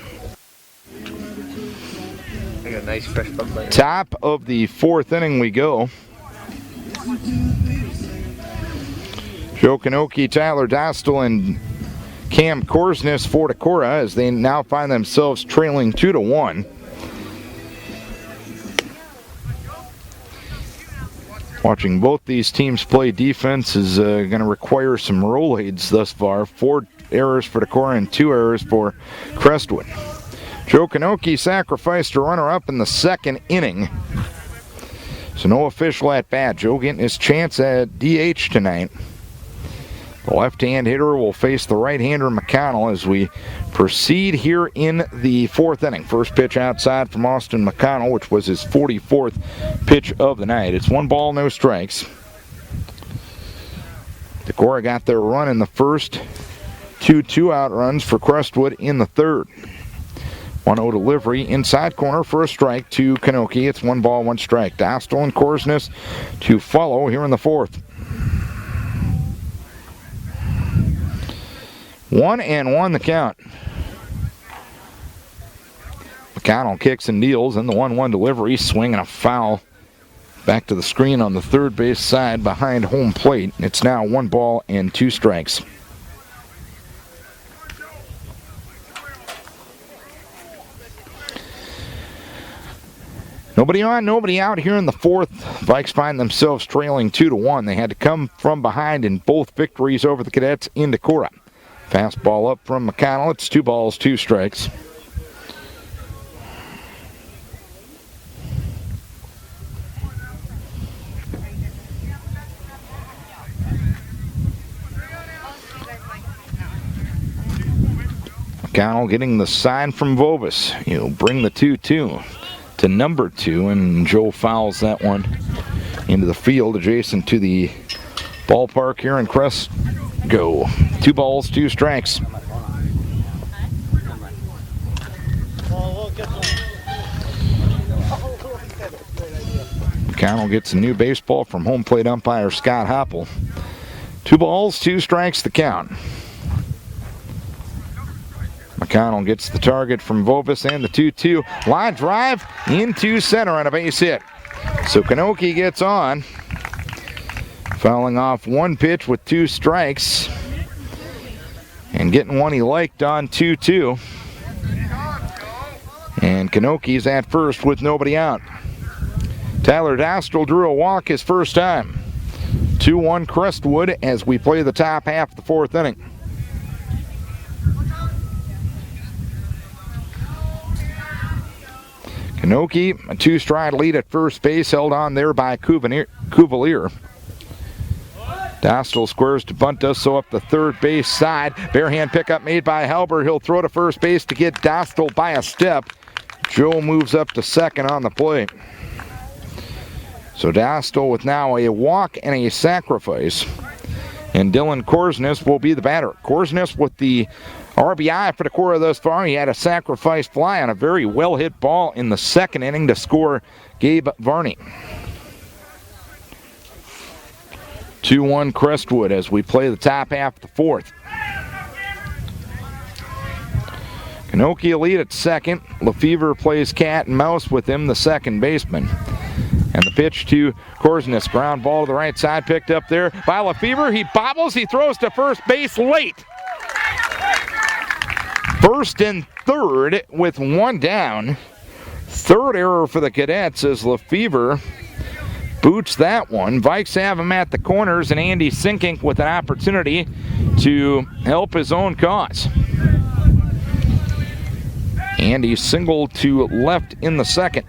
I got a nice fresh buck. Top of the 4th inning we go. Joe Kanoki, Tyler Dostal, and Cam Korsnes for Decorah as they now find themselves trailing 2-1. Watching both these teams play defense is going to require some rolaids thus far. 4 errors for Decorah and 2 errors for Crestwood. Joe Kanoki sacrificed a runner-up in the 2nd inning. So no official at bat. Joe getting his chance at DH tonight. The left-hand hitter will face the right-hander McConnell as we proceed here in the 4th inning. First pitch outside from Austin McConnell, which was his 44th pitch of the night. It's 1 ball, no strikes. Decorah got their run in the first, 2 2-out runs for Crestwood in the third. 1-0 delivery inside corner for a strike to Kanoki. It's 1 ball, 1 strike. Dostal and Korsnes to follow here in the fourth. 1-1 the count. McConnell kicks and deals, and the 1-1 delivery, swing and a foul back to the screen on the third base side behind home plate. It's now 1 ball and 2 strikes. Nobody on, nobody out here in the fourth. Vikes find themselves trailing 2-1. They had to come from behind in both victories over the Cadets in Decorah. Fastball up from McConnell. It's 2 balls, 2 strikes. McConnell getting the sign from Vovis. He'll bring the 2-2 to number 2, and Joe fouls that one into the field adjacent to the ballpark here in Go. 2 balls, 2 strikes. McConnell gets a new baseball from home plate umpire Scott Hoppel. 2 balls, 2 strikes the count. McConnell gets the target from Vovis and the 2-2. Line drive into center on a base hit. So Kanoki gets on. Fouling off 1 pitch with 2 strikes. And getting one he liked on 2-2. And Kanoki's at first with nobody out. Tyler Dostal drew a walk his first time. 2-1 Crestwood as we play the top half of the 4th inning. Kanoki, a 2-stride lead at first base, held on there by Cuvalier. Dostal squares to bunt us, so up the third base side. Barehand pickup made by Halber. He'll throw to first base to get Dostal by a step. Joe moves up to second on the plate. So Dostal with now a walk and a sacrifice. And Dylan Korsnes will be the batter. Korsnes with the RBI for Decorah thus far. He had a sacrifice fly on a very well-hit ball in the 2nd inning to score Gabe Varney. 2-1 Crestwood as we play the top half of the 4th. Kanoki lead at second. Lefevre plays cat and mouse with him, the second baseman. And the pitch to Korsnes. Ground ball to the right side, picked up there by Lefevre. He bobbles, he throws to first base late. First and third with 1 down. 3rd error for the Cadets as Lefevre boots that one. Vikes have him at the corners, and Andy Sinkink with an opportunity to help his own cause. Andy singled to left in the 2nd.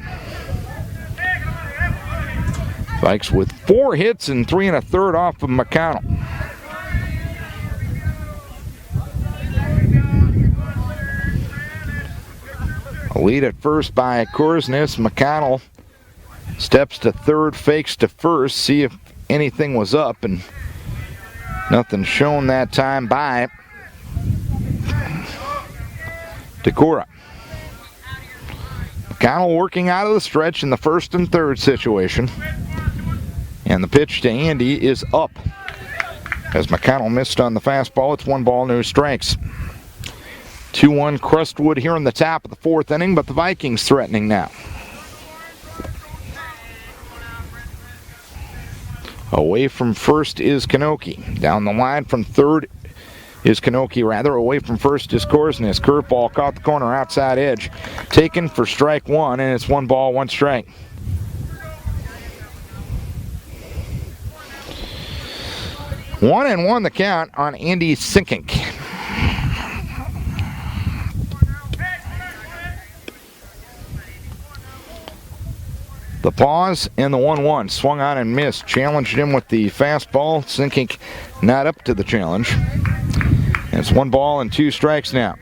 Vikes with 4 hits and 3 1/3 off of McConnell. A lead at first by Korsnes. McConnell steps to third, fakes to first, see if anything was up, and nothing shown that time by Decorah. McConnell working out of the stretch in the 1st and 3rd situation. And the pitch to Andy is up. As McConnell missed on the fastball, it's 1 ball, no strikes. 2-1 Crestwood here in the top of the 4th inning, but the Vikings threatening now. Away from first is Kanoki. Down the line from third is Kanoki, rather. Away from first is Korsnes. Curveball caught the corner, outside edge. Taken for strike 1, and it's 1 ball, 1 strike. One and 1 the count on Andy Sinkink. The pause and the 1-1. Swung on and missed. Challenged him with the fastball. Sinkink not up to the challenge. And it's 1 ball and 2 strikes now.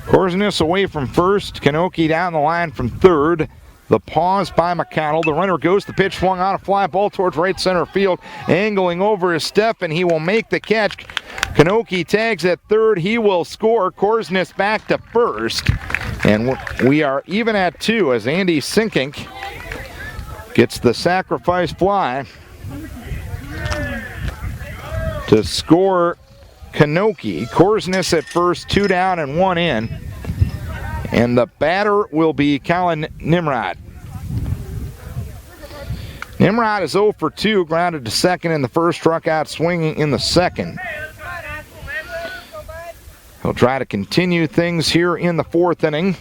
Korsnes away from first. Kanoki down the line from third. The pause by McConnell. The runner goes. The pitch swung on a fly ball towards right center field. Angling over is Steffen. He will make the catch. Kanoki tags at third. He will score. Korsness back to first. And we are even at 2 as Andy Sinkink gets the sacrifice fly to score Kanoki. Korsness at first, 2 down and 1 in. And the batter will be Colin Nimrod. Nimrod is 0 for 2, grounded to second in the first, struck out swinging in the second. He'll try to continue things here in the 4th inning.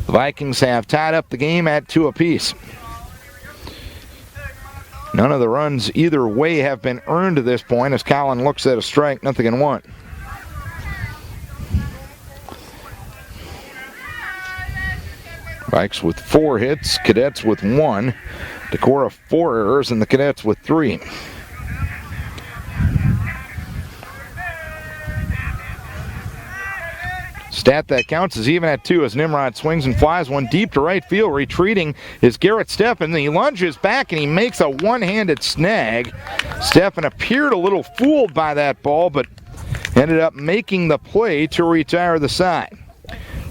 The Vikings have tied up the game at 2 apiece. None of the runs either way have been earned to this point as Colin looks at a strike, 0-1. Vikes with 4 hits, Cadets with 1. Decorah 4 errors, and the Cadets with 3. Stat that counts is even at 2 as Nimrod swings and flies one deep to right field. Retreating is Garrett Steffen. He lunges back and he makes a one-handed snag. Steffen appeared a little fooled by that ball, but ended up making the play to retire the side.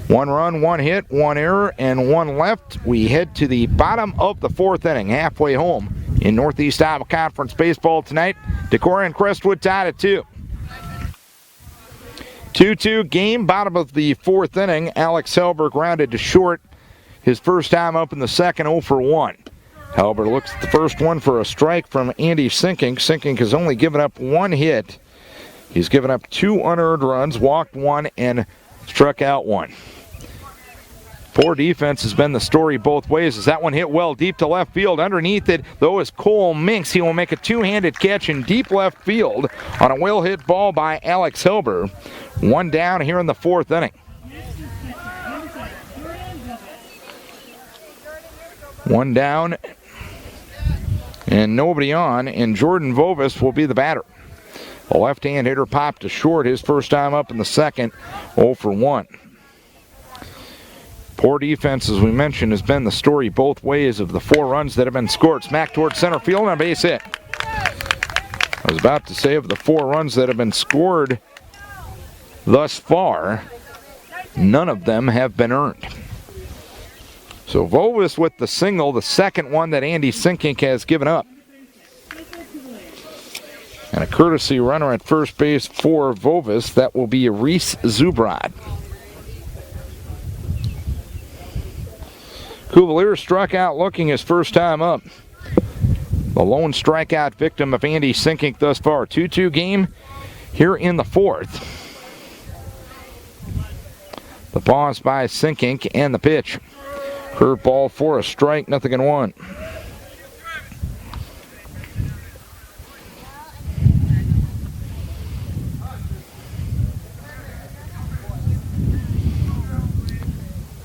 1 run, 1 hit, 1 error, and 1 left. We head to the bottom of the 4th inning, halfway home in Northeast Iowa Conference baseball tonight. Decorah and Crestwood tied at 2. 2-2 game, bottom of the 4th inning. Alex Helber grounded to short. His first time up in the second, 0 for 1. Helber looks at the first one for a strike from Andy Sinkink. Sinkink has only given up 1 hit. He's given up 2 unearned runs, walked 1, and struck out 1. Poor defense has been the story both ways as that one hit well deep to left field. Underneath it, though, is Cole Minks. He will make a 2-handed catch in deep left field on a well-hit ball by Alex Helber. 1 down here in the 4th inning. 1 down and nobody on, and Jordan Vovis will be the batter. A left-hand hitter popped to short his first time up in the second, 0 for 1. Poor defense, as we mentioned, has been the story both ways of the 4 runs that have been scored. Smack towards center field and a base hit. I was about to say of the 4 runs that have been scored thus far, none of them have been earned. So Vovis with the single, the second one that Andy Sinkink has given up. And a courtesy runner at first base for Vovis, that will be Reese Zubrod. Cuvalier struck out looking his first time up. The lone strikeout victim of Andy Sinkink thus far. 2-2 game here in the 4th. The pause by Sinkink and the pitch. Curveball for a strike, 0-1.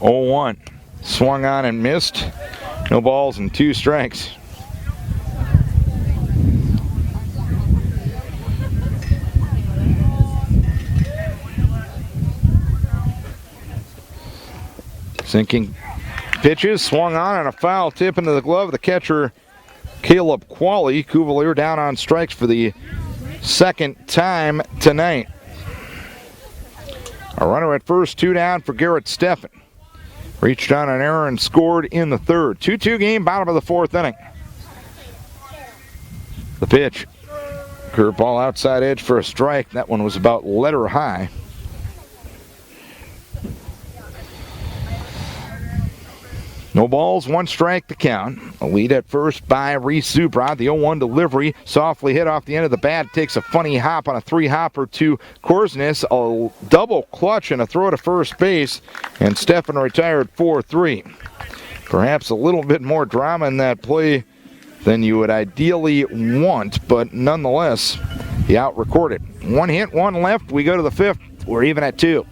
Oh-1. Swung on and missed. No balls and 2 strikes. Sinking pitches, swung on and a foul tip into the glove of the catcher, Caleb Qualley. Cuvalier down on strikes for the second time tonight. A runner at first, 2 down for Garrett Steffen. Reached on an error and scored in the 3rd. 2-2 game, bottom of the 4th inning. The pitch. Curveball outside edge for a strike. That one was about letter high. No balls, 1 strike to count. A lead at first by Reese Zubrod. The 0-1 delivery, softly hit off the end of the bat. Takes a funny hop on a 3-hopper to Korsness. A double clutch and a throw to first base. And Steffen retired 4-3. Perhaps a little bit more drama in that play than you would ideally want, but nonetheless, the out recorded. 1 hit, 1 left. We go to the 5th. We're even at 2.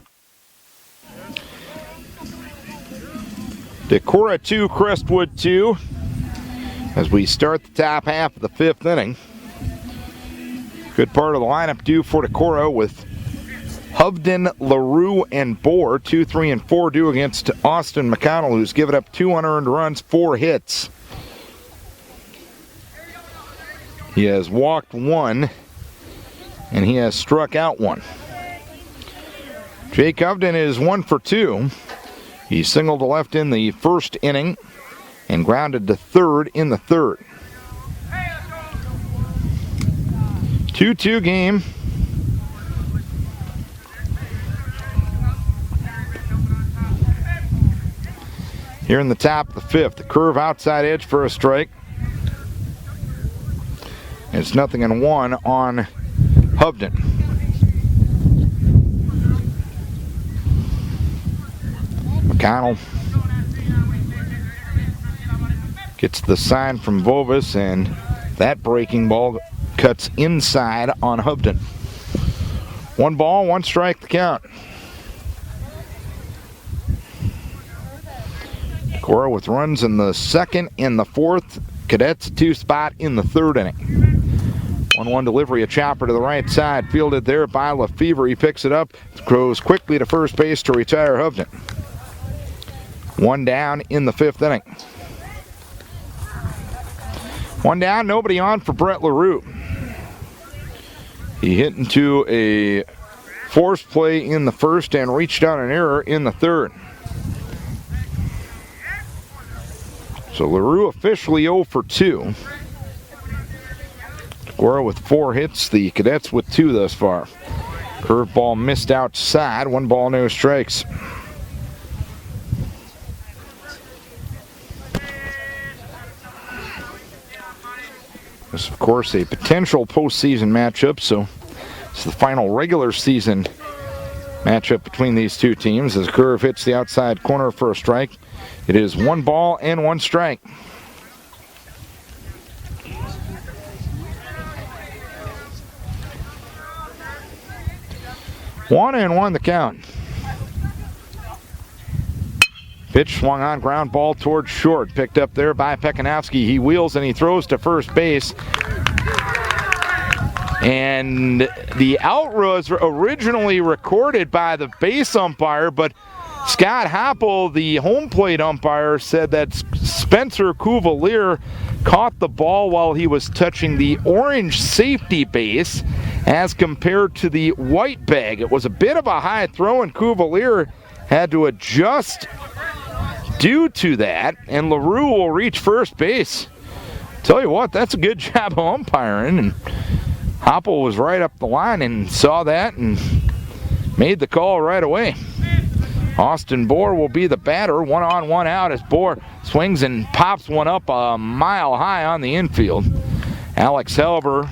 Decorah 2, Crestwood 2, as we start the top half of the 5th inning. Good part of the lineup due for Decorah with Hovden, LaRue, and Bohr, 2, 3, and 4 due against Austin McConnell, who's given up 2 unearned runs, 4 hits. He has walked 1, and he has struck out 1. Jake Hovden is 1 for 2. He singled to left in the first inning and grounded to third in the third. 2-2 game. Here in the top of the fifth, the curve outside edge for a strike. It's 0-1 on Hovden. McConnell gets the sign from Vovis, and that breaking ball cuts inside on Hovden. 1 ball, 1 strike to count. Decorah with runs in the second and the fourth. Cadets 2 spot in the third inning. 1-1 delivery, a chopper to the right side, fielded there by Lefevre. He picks it up, goes quickly to first base to retire Hovden. 1 down in the fifth inning. 1 down, nobody on for Brett LaRue. He hit into a forced play in the first and reached out an error in the third. So LaRue officially 0 for 2. Decorah with 4 hits, the Cadets with 2 thus far. Curveball missed outside, 1 ball, no strikes. This, of course, a potential postseason matchup, so it's the final regular season matchup between these two teams. As curve hits the outside corner for a strike, it is 1 ball and 1 strike. One and 1 the count. Pitch swung on, ground ball towards short. Picked up there by Pekanowski. He wheels and he throws to first base. And the out was originally recorded by the base umpire, but Scott Hoppel, the home plate umpire, said that Spencer Cuvalier caught the ball while he was touching the orange safety base as compared to the white bag. It was a bit of a high throw, and Cuvalier had to adjust due to that, and LaRue will reach first base. Tell you what, that's a good job of umpiring, and Hoppel was right up the line and saw that and made the call right away. Austin Bohr will be the batter, 1 on, 1 out as Bohr swings and pops one up a mile high on the infield. Alex Helber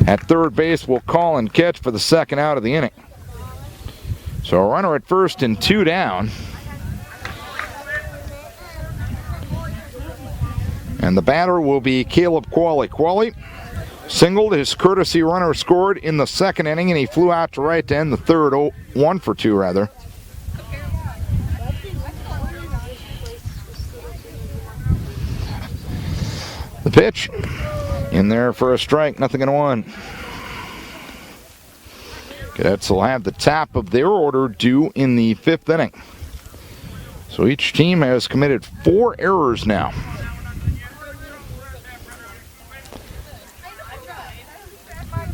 at third base will call and catch for the second out of the inning. So a runner at first and 2 down. And the batter will be Caleb Qualley. Qualley singled, his courtesy runner scored in the second inning, and he flew out to right to end the third, 1 for 2 rather. The pitch in there for a strike, 0-1. Cadets will have the top of their order due in the fifth inning. So each team has committed 4 errors now.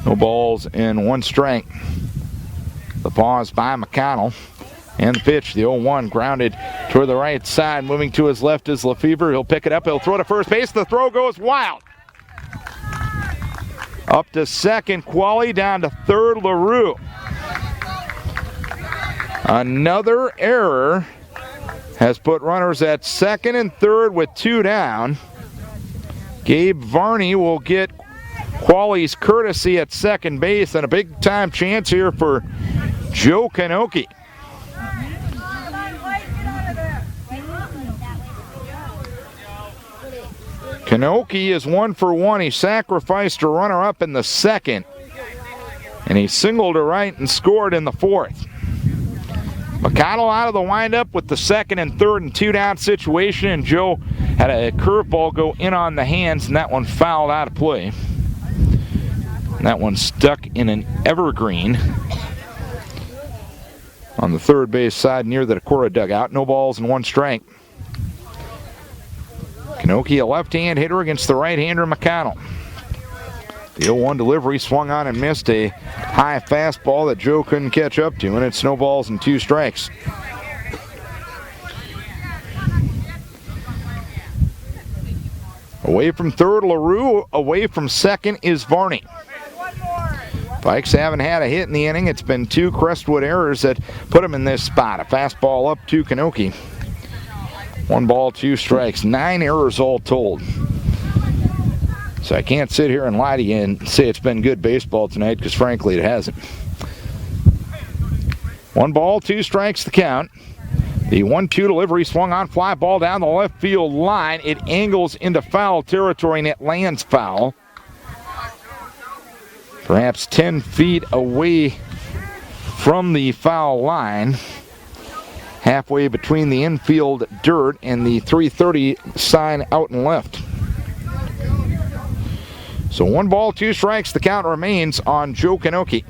No balls and 1 strike. The pause by McConnell. And the pitch, the 0-1, grounded toward the right side. Moving to his left is Lefevre. He'll pick it up. He'll throw to first base. The throw goes wild. Up to second, Qualley. Down to third, LaRue. Another error has put runners at second and third with 2 down. Gabe Varney will get Qualley's courtesy at second base, and a big-time chance here for Joe Kanoki. Kanoki is 1 for 1. He sacrificed a runner up in the second, and he singled to right and scored in the fourth. McConnell out of the windup with the second and third and 2 down situation, and Joe had a curveball go in on the hands, and that one fouled out of play. And that one stuck in an evergreen. on the third base side near the Decorah dugout. No balls and one strike. Kanoki, a left-hand hitter against the right-hander McConnell. The 0-1 delivery swung on and missed a high fastball that Joe couldn't catch up to, and it's no balls and two strikes. Away from third, LaRue. Away from second is Varney. Vikes haven't had a hit in the inning. It's been two Crestwood errors that put them in this spot. A fastball up to Kanoki. 1 ball, 2 strikes. 9 errors all told. So I can't sit here and lie to you and say it's been good baseball tonight, because frankly it hasn't. 1 ball, 2 strikes the count. The 1-2 delivery swung on, fly ball down the left field line. It angles into foul territory and it lands foul. Perhaps 10 feet away from the foul line. Halfway between the infield dirt and the 330 sign out and left. So 1 ball, 2 strikes. The count remains on Joe Kanoki.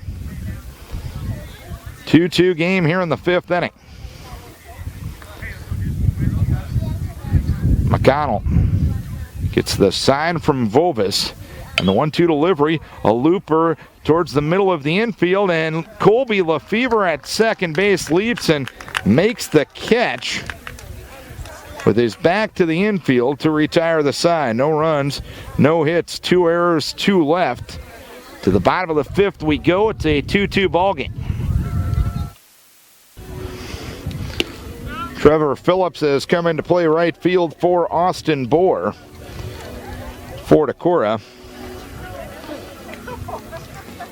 2-2 game here in the 5th inning. McConnell gets the sign from Vovis, and the 1-2 delivery, a looper towards the middle of the infield, and Colby Lefevre at second base leaps and makes the catch with his back to the infield to retire the sign. No runs, no hits, 2 errors, 2 left. To the bottom of the 5th we go. It's a 2-2 ball game. Trevor Phillips has come into play right field for Austin Bohr for Decorah.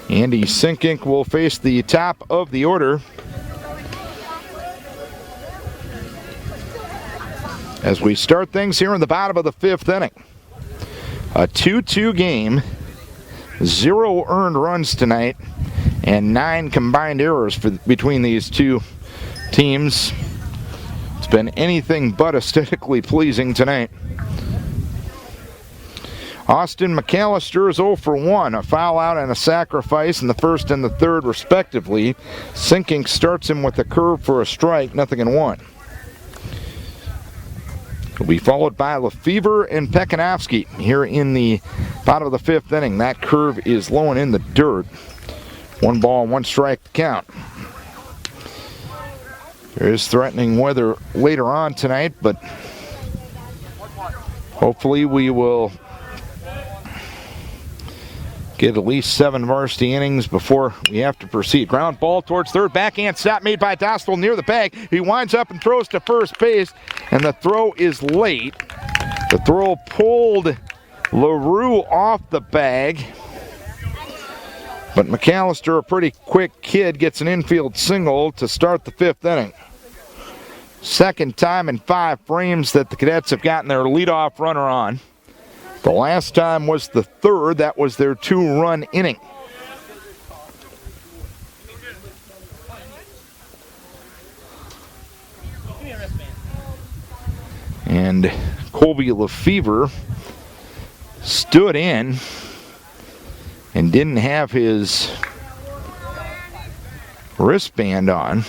Andy Sinkink will face the top of the order as we start things here in the bottom of the 5th inning. A 2-2 game, 0 earned runs tonight, and 9 combined errors between these two teams. It's been anything but aesthetically pleasing tonight. Austin McAllister is 0 for 1, a foul out and a sacrifice in the 1st and the 3rd respectively. Sinkink starts him with a curve for a strike, 0-1. Will be followed by Lefevre and Pekanowski here in the bottom of the 5th inning. That curve is low and in the dirt. 1 ball, 1 strike to count. There is threatening weather later on tonight, but hopefully we will get at least 7 varsity innings before we have to proceed. Ground ball towards third. Backhand stop made by Dostal near the bag. He winds up and throws to first base, and the throw is late. The throw pulled LaRue off the bag, but McAllister, a pretty quick kid, gets an infield single to start the 5th inning. Second time in 5 frames that the Cadets have gotten their leadoff runner on. The last time was the 3rd. That was their 2-run inning. And Colby Lefevre stood in and didn't have his wristband on.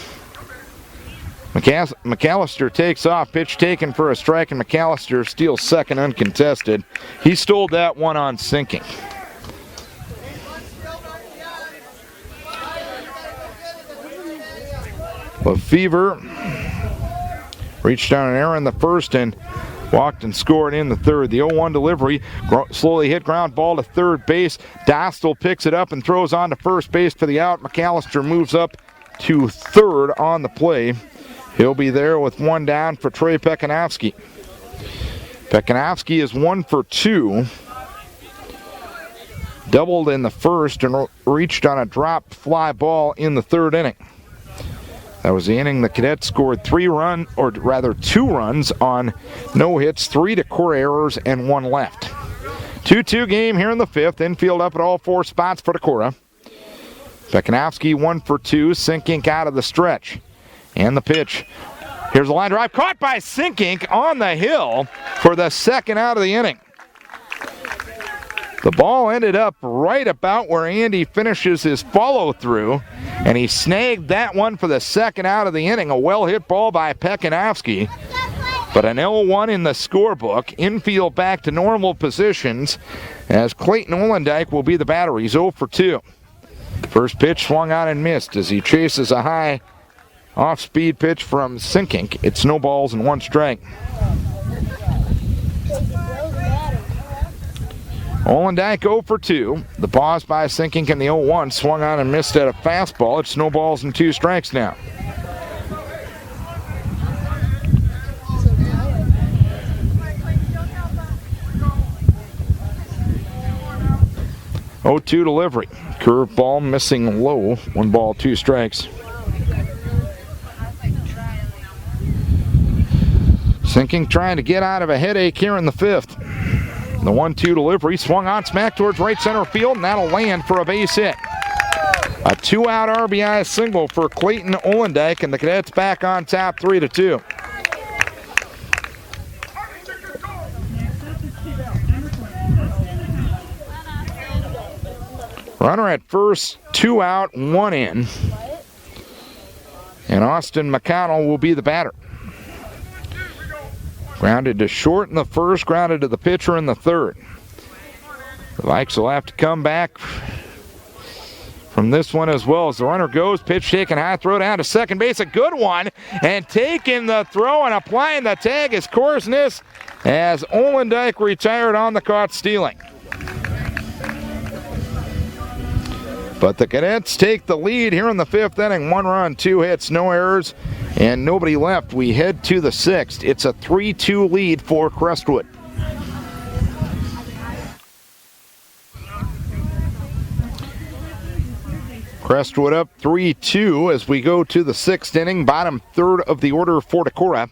McAllister takes off, pitch taken for a strike, and McAllister steals second uncontested. He stole that one on Sinkink. Lefevre reached down an error in the 1st and walked and scored in the 3rd. The 0-1 delivery, slowly hit ground ball to third base. Dostal picks it up and throws on to first base for the out. McAllister moves up to 3rd on the play. He'll be there with 1 down for Trey Pekanowski. Pekanowski is 1 for 2. Doubled in the 1st and reached on a drop fly ball in the 3rd inning. That was the inning the Cadets scored 2 runs on no hits, 3 Decorah errors, and 1 left. 2-2 game here in the 5th. Infield up at all 4 spots for Decorah. Pekanowski 1 for 2. Sinkink out of the stretch. And the pitch. Here's a line drive caught by Sinkink on the hill for the 2nd out of the inning. The ball ended up right about where Andy finishes his follow-through, and he snagged that one for the second out of the inning. A well-hit ball by Pekanowski, but an L1 in the scorebook. Infield back to normal positions as Clayton Olendijk will be the batter. He's 0 for 2. First pitch swung on and missed as he chases a high off-speed pitch from Sinkink. It's no balls and 1 strike. Olendijk 0 for 2. The pause by Sinkink in the 0-1. Swung on and missed at a fastball. It's no balls and 2 strikes now. Oh-2 delivery. Curveball missing low. 1 ball, 2 strikes. Sinkink trying to get out of a headache here in the 5th. The 1-2 delivery swung on smack towards right center field, and that'll land for a base hit. A 2-out RBI single for Clayton Olendijk, and the Cadets back on top 3-2. Runner at first, 2 out, 1 in. And Austin McConnell will be the batter. Grounded to short in the first, grounded to the pitcher in the 3rd. The Vikes will have to come back from this one as well as the runner goes. Pitch taken high, throw down to second base. A good one. And taking the throw and applying the tag is Korsness as Olendijk retired on the caught stealing. But the Cadets take the lead here in the 5th inning. 1 run, 2 hits, no errors, and nobody left. We head to the 6th. It's a 3-2 lead for Crestwood. Crestwood up 3-2 as we go to the 6th inning. Bottom 3rd of the order for Decorah.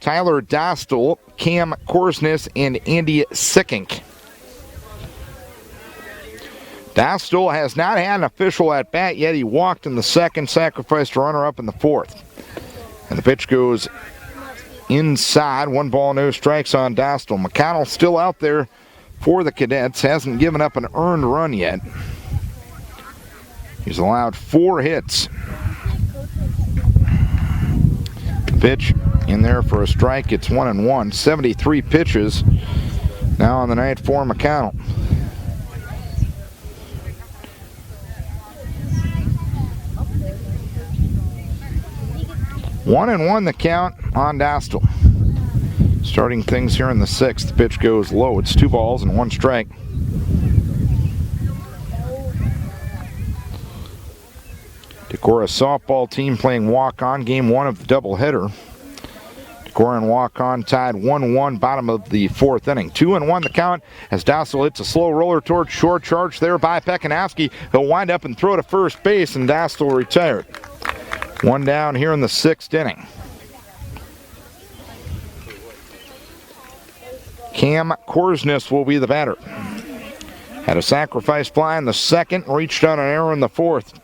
Tyler Dostal, Cam Korsness, and Andy Sinkink. Dostal has not had an official at-bat yet. He walked in the 2nd, sacrificed a runner up in the 4th. And the pitch goes inside. 1 ball, no strikes on Dostal. McConnell still out there for the Cadets. Hasn't given up an earned run yet. He's allowed 4 hits. The pitch in there for a strike. It's 1-1. 73 pitches now on the night for McConnell. 1-1 the count on Dostal. Starting things here in the 6th. The pitch goes low. It's 2 balls and 1 strike. Decorah softball team playing walk-on. Game 1 of the doubleheader. Decorah and walk-on tied 1-1, bottom of the 4th inning. 2-1 the count as Dostal hits a slow roller towards short. Charge there by Pekanowski. He'll wind up and throw to first base, and Dostal retired. 1 down here in the 6th inning. Cam Korsness will be the batter. Had a sacrifice fly in the 2nd, reached on an error in the 4th.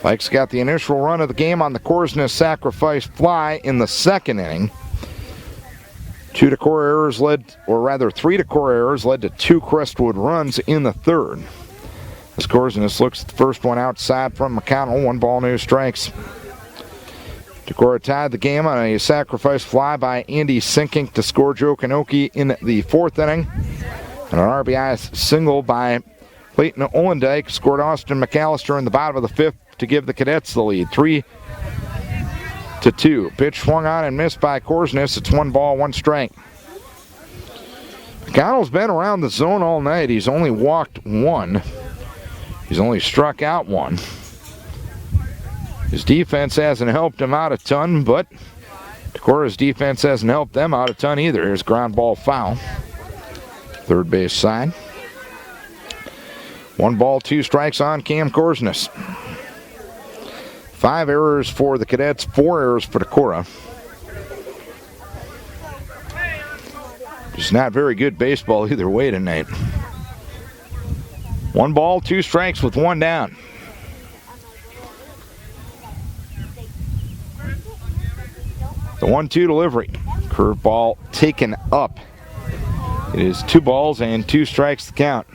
Vikes got the initial run of the game on the Korsness sacrifice fly in the 2nd inning. 3 Decorah errors led to 2 Crestwood runs in the 3rd. As Korsness looks at the first one outside from McConnell. 1 ball, no strikes. Decorah tied the game on a sacrifice fly by Andy Sinkink to score Joe Kanoki in the 4th inning. And an RBI single by Clayton Olendijk scored Austin McAllister in the bottom of the 5th to give the Cadets the lead. 3-2. Pitch swung on and missed by Korsness. It's 1 ball, 1 strike. McConnell's been around the zone all night. He's only walked 1. He's only struck out 1. His defense hasn't helped him out a ton, but Decorah's defense hasn't helped them out a ton either. Here's ground ball foul. 3rd base side. 1 ball, 2 strikes on Cam Korsness. 5 errors for the Cadets, 4 errors for Decorah. It's not very good baseball either way tonight. 1 ball, 2 strikes with 1 down. The 1-2 delivery. Curveball taken up. It is 2 balls and 2 strikes to count.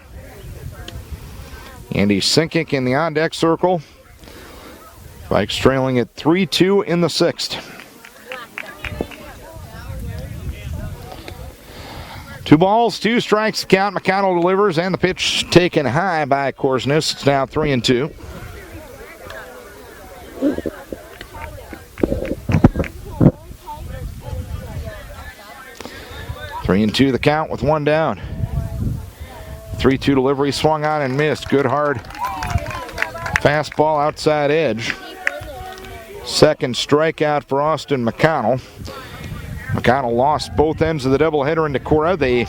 Andy Sinkink in the on-deck circle. Vikes trailing at 3-2 in the sixth. 2 balls, 2 strikes count. McConnell delivers, and the pitch taken high by Korsnes. It's now 3-2. Three and two the count with 1 down. 3-2 delivery swung on and missed. Good hard fastball outside edge. Second strikeout for Austin McConnell. McConnell lost both ends of the doubleheader in Decorah. They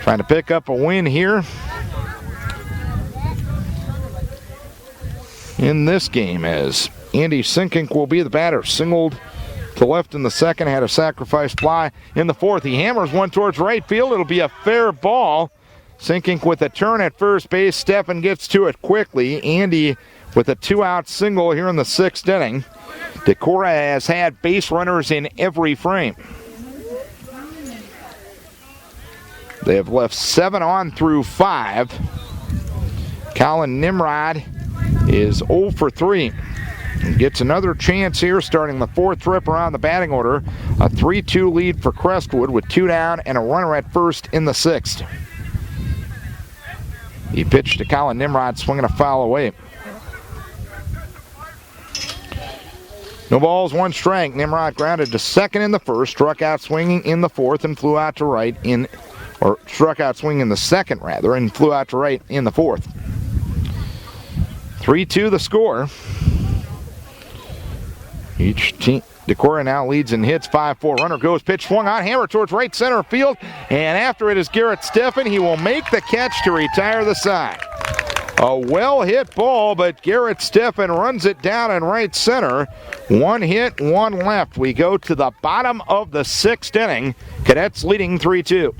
trying to pick up a win here in this game, as Andy Sinkink will be the batter. Singled to left in the second, had a sacrifice fly in the fourth. He hammers one towards right field. It'll be a fair ball. Sinkink with a turn at first base. Steffen gets to it quickly. Andy with a 2-out single here in the sixth inning. Decorah has had base runners in every frame. They have left 7 on through 5. Colin Nimrod is 0 for 3. And gets another chance here starting the fourth trip around the batting order. A 3-2 lead for Crestwood with 2 down and a runner at first in the sixth. He pitched to Colin Nimrod, swinging a foul away. No balls, 1 strike. Nimrod grounded to second in the first, struck out swinging in the fourth, and flew out to right struck out swinging in the second rather, and flew out to right in the fourth. 3-2 the score. Each team, Decorah now leads in hits, 5-4. Runner goes, pitch swung on, hammer towards right center field, and after it is Garrett Steffen. He will make the catch to retire the side. A well-hit ball, but Garrett Steffen runs it down in right center. 1 hit, 1 left. We go to the bottom of the sixth inning. Cadets leading 3-2.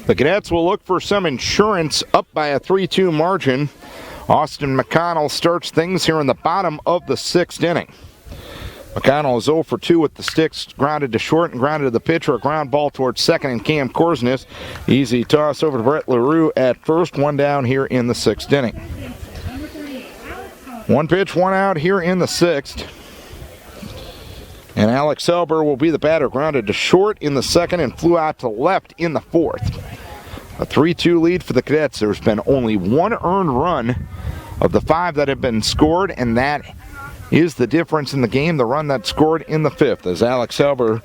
The Cadets will look for some insurance, up by a 3-2 margin. Austin McConnell starts things here in the bottom of the sixth inning. McConnell is 0 for 2 with the sticks, grounded to short and grounded to the pitcher. A ground ball towards second and Cam Korsnes. Easy toss over to Brett LaRue at first. 1 down here in the sixth inning. 1 pitch, 1 out here in the sixth. And Alex Elber will be the batter, grounded to short in the second and flew out to left in the fourth. A 3-2 lead for the Cadets. There's been only 1 earned run of the 5 that have been scored, and that is the difference in the game, the run that scored in the fifth, as Alex Elber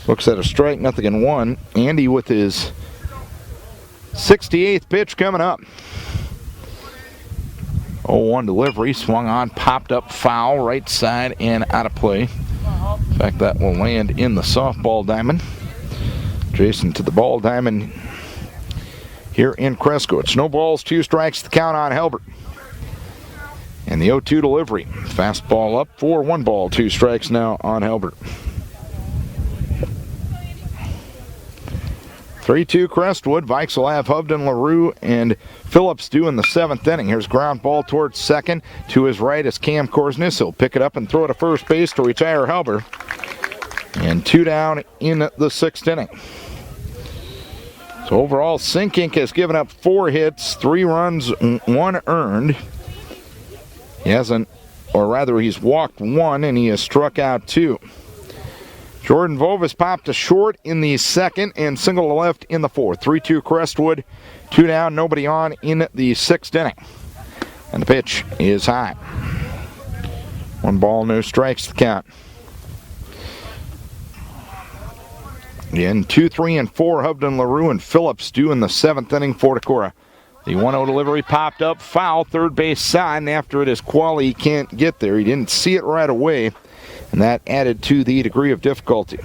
looks at a strike, 0-1. Andy with his 68th pitch coming up. 0-1 delivery, swung on, popped up foul, right side and out of play. In fact, that will land in the softball diamond. Jason to the ball diamond here in Cresco. It's no balls, 2 strikes, the count on Halbert. And the 0-2 delivery. Fastball up for 1 ball, 2 strikes now on Halbert. 3-2 Crestwood. Vikes will have Hovden, LaRue, and Phillips due in the 7th inning. Here's ground ball towards second. To his right is Cam Korsnes. He'll pick it up and throw it to first base to retire Halbert. And 2 down in the 6th inning. So overall, Sinkink has given up 4 hits, 3 runs, 1 earned. He hasn't, or rather he's walked 1 and he has struck out 2. Jordan Vovis popped to short in the second and single to left in the fourth. 3-2 Crestwood, 2 down, nobody on in the 6th inning. And the pitch is high. 1 ball, no strikes to count. Again, 2, 3, and 4, Hovden, LaRue, and Phillips due in the 7th inning for Decorah. The 1-0 delivery popped up, foul, third base side, and after it is Qualley, he can't get there. He didn't see it right away, and that added to the degree of difficulty.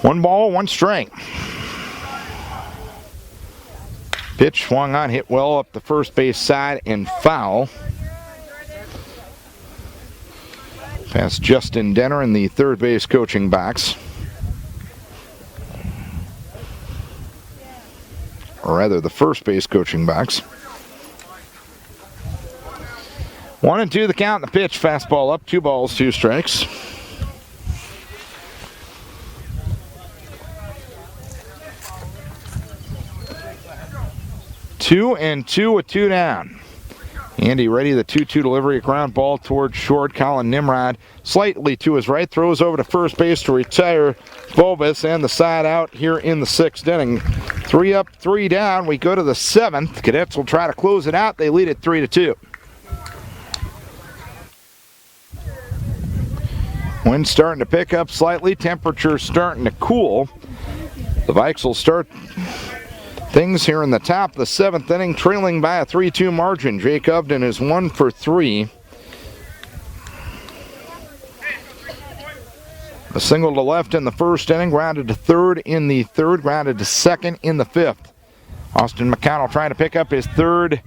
One ball, 1 strike. Pitch swung on, hit well up the first base side and foul. Past Justin Denner in the third base coaching box. or rather the first base coaching box. 1-2 the count, the pitch, fastball up, 2 balls, 2 strikes. Two and 2 with 2 down. Andy ready, the 2-2 delivery, a ground ball towards short. Colin Nimrod slightly to his right, throws over to first base to retire Volvis, and the side out here in the 6th inning. 3 up, 3 down. We go to the 7th. Cadets will try to close it out. They lead it 3-2. Wind starting to pick up slightly. Temperature starting to cool. The Vikes will start things here in the top of the 7th inning, trailing by a 3-2 margin. Jake Upton is 1 for 3. A single to left in the 1st inning, grounded to 3rd in the 3rd, grounded to 2nd in the 5th. Austin McConnell trying to pick up his 3rd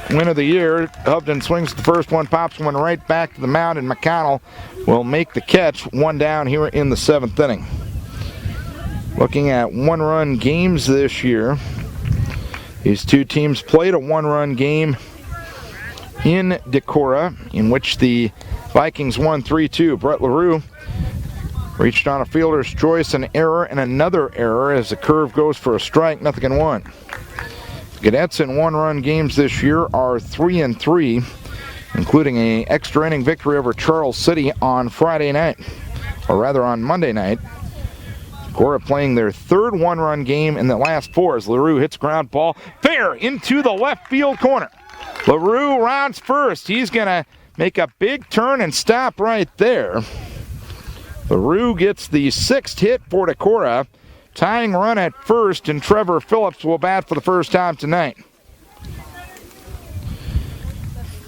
win of the year. Upton swings the first one, pops one right back to the mound, and McConnell will make the catch. 1 down here in the 7th inning. Looking at 1-run games this year, these two teams played a 1-run game in Decorah, in which the Vikings won 3-2. Brett LaRue reached on a fielder's choice, an error, and another error as the curve goes for a strike, 0-1. Cadets in 1-run games this year are 3-3, including an extra inning victory over Charles City on Friday night, or rather on Monday night. Decorah playing their 3rd 1-run game in the last 4 as LaRue hits ground ball fair into the left field corner. LaRue rounds first. He's going to make a big turn and stop right there. LaRue gets the 6th hit for Decorah. Tying run at first, and Trevor Phillips will bat for the first time tonight.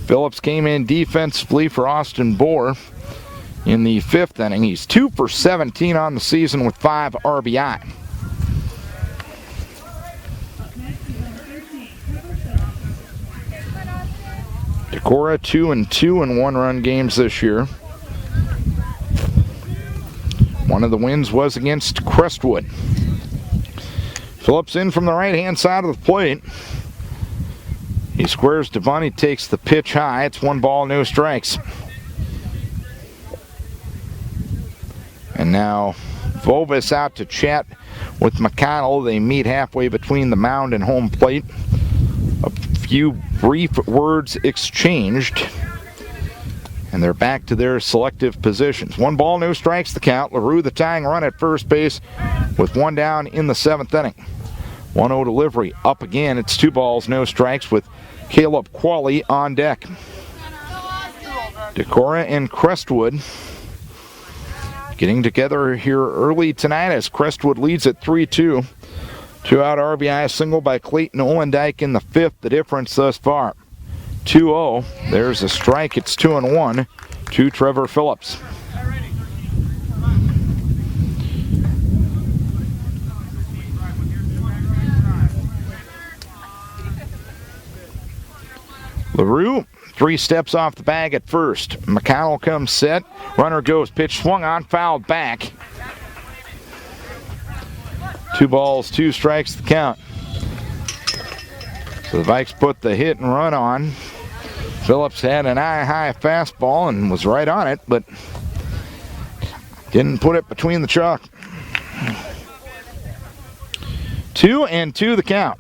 Phillips came in defensively for Austin Bohr in the 5th inning. He's 2 for 17 on the season with 5 RBI. Decorah 2-2 in 1-run games this year. One of the wins was against Crestwood. Phillips in from the right-hand side of the plate. He squares Devon. He takes the pitch high. It's 1 ball, no strikes. And now Volvis out to chat with McConnell. They meet halfway between the mound and home plate. A few brief words exchanged, and they're back to their selective positions. 1 ball, no strikes the count. LaRue the tying run at first base with 1 down in the 7th inning. 1-0 delivery up again. It's 2 balls, no strikes with Caleb Qualley on deck. Decorah and Crestwood getting together here early tonight as Crestwood leads at 3-2. 2-out RBI single by Clayton Olendike in the 5th, the difference thus far. 2-0. There's a strike. It's 2-1 to Trevor Phillips. LaRue 3 steps off the bag at first. McConnell comes set. Runner goes. Pitch swung on, fouled back. 2 balls, 2 strikes the count. So the Vikes put the hit and run on. Phillips had an eye-high fastball and was right on it, but didn't put it between the chalk. 2-2 the count.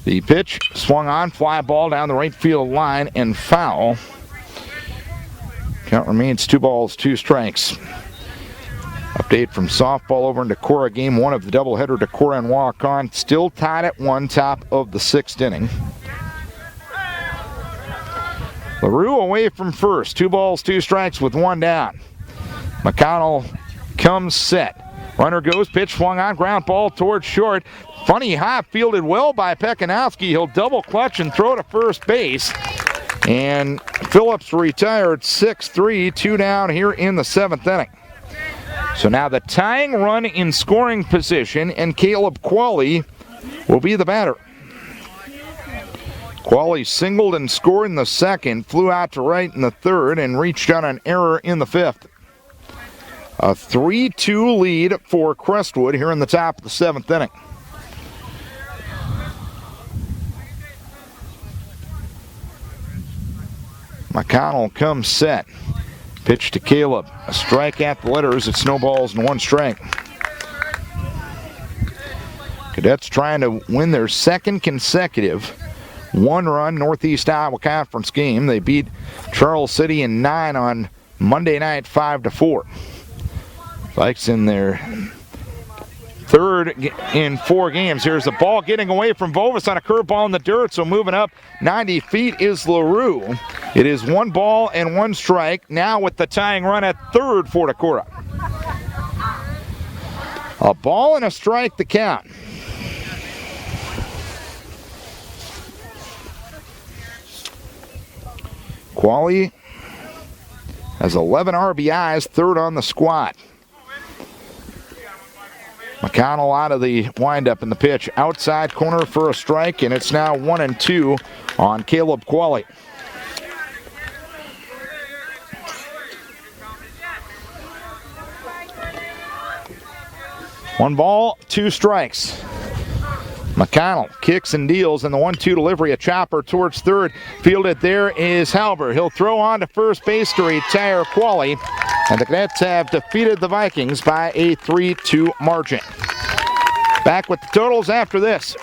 The pitch swung on, fly ball down the right field line and foul. Count remains 2 balls, 2 strikes. Update from softball over in Decorah. Game 1 of the doubleheader. Decorah and Waukon still tied at 1, top of the 6th inning. LaRue away from first. 2 balls, 2 strikes with 1 down. McConnell comes set. Runner goes, pitch swung on, ground ball towards short. Funny high, fielded well by Pekanowski. He'll double clutch and throw to first base. And Phillips retired 6-3, 2 down here in the 7th inning. So now the tying run in scoring position, and Caleb Qualley will be the batter. Qualley singled and scored in the 2nd, flew out to right in the 3rd, and reached on an error in the 5th. A 3-2 lead for Crestwood here in the top of the 7th inning. McConnell comes set. Pitch to Caleb. A strike at the letters. It snowballs in 1 strike. Cadets trying to win their 2nd consecutive 1-run Northeast Iowa Conference game. They beat Charles City in 9 on Monday night 5-4. Vikes in their 3rd in 4 games. Here's the ball getting away from Vovis on a curveball in the dirt, so moving up 90 feet is LaRue. It is 1 ball and 1 strike, now with the tying run at 3rd for Decorah. A ball and a strike to count. Qualley has 11 RBIs, 3rd on the squad. McConnell out of the windup in the pitch. Outside corner for a strike, and it's now 1-2 on Caleb Qualley. One ball, 2 strikes. McConnell kicks and deals, and the 1-2 delivery, a chopper towards 3rd. Fielded there is Halber. He'll throw on to first base to retire Qualley, and the Cadets have defeated the Vikings by a 3-2 margin. Back with the totals after this.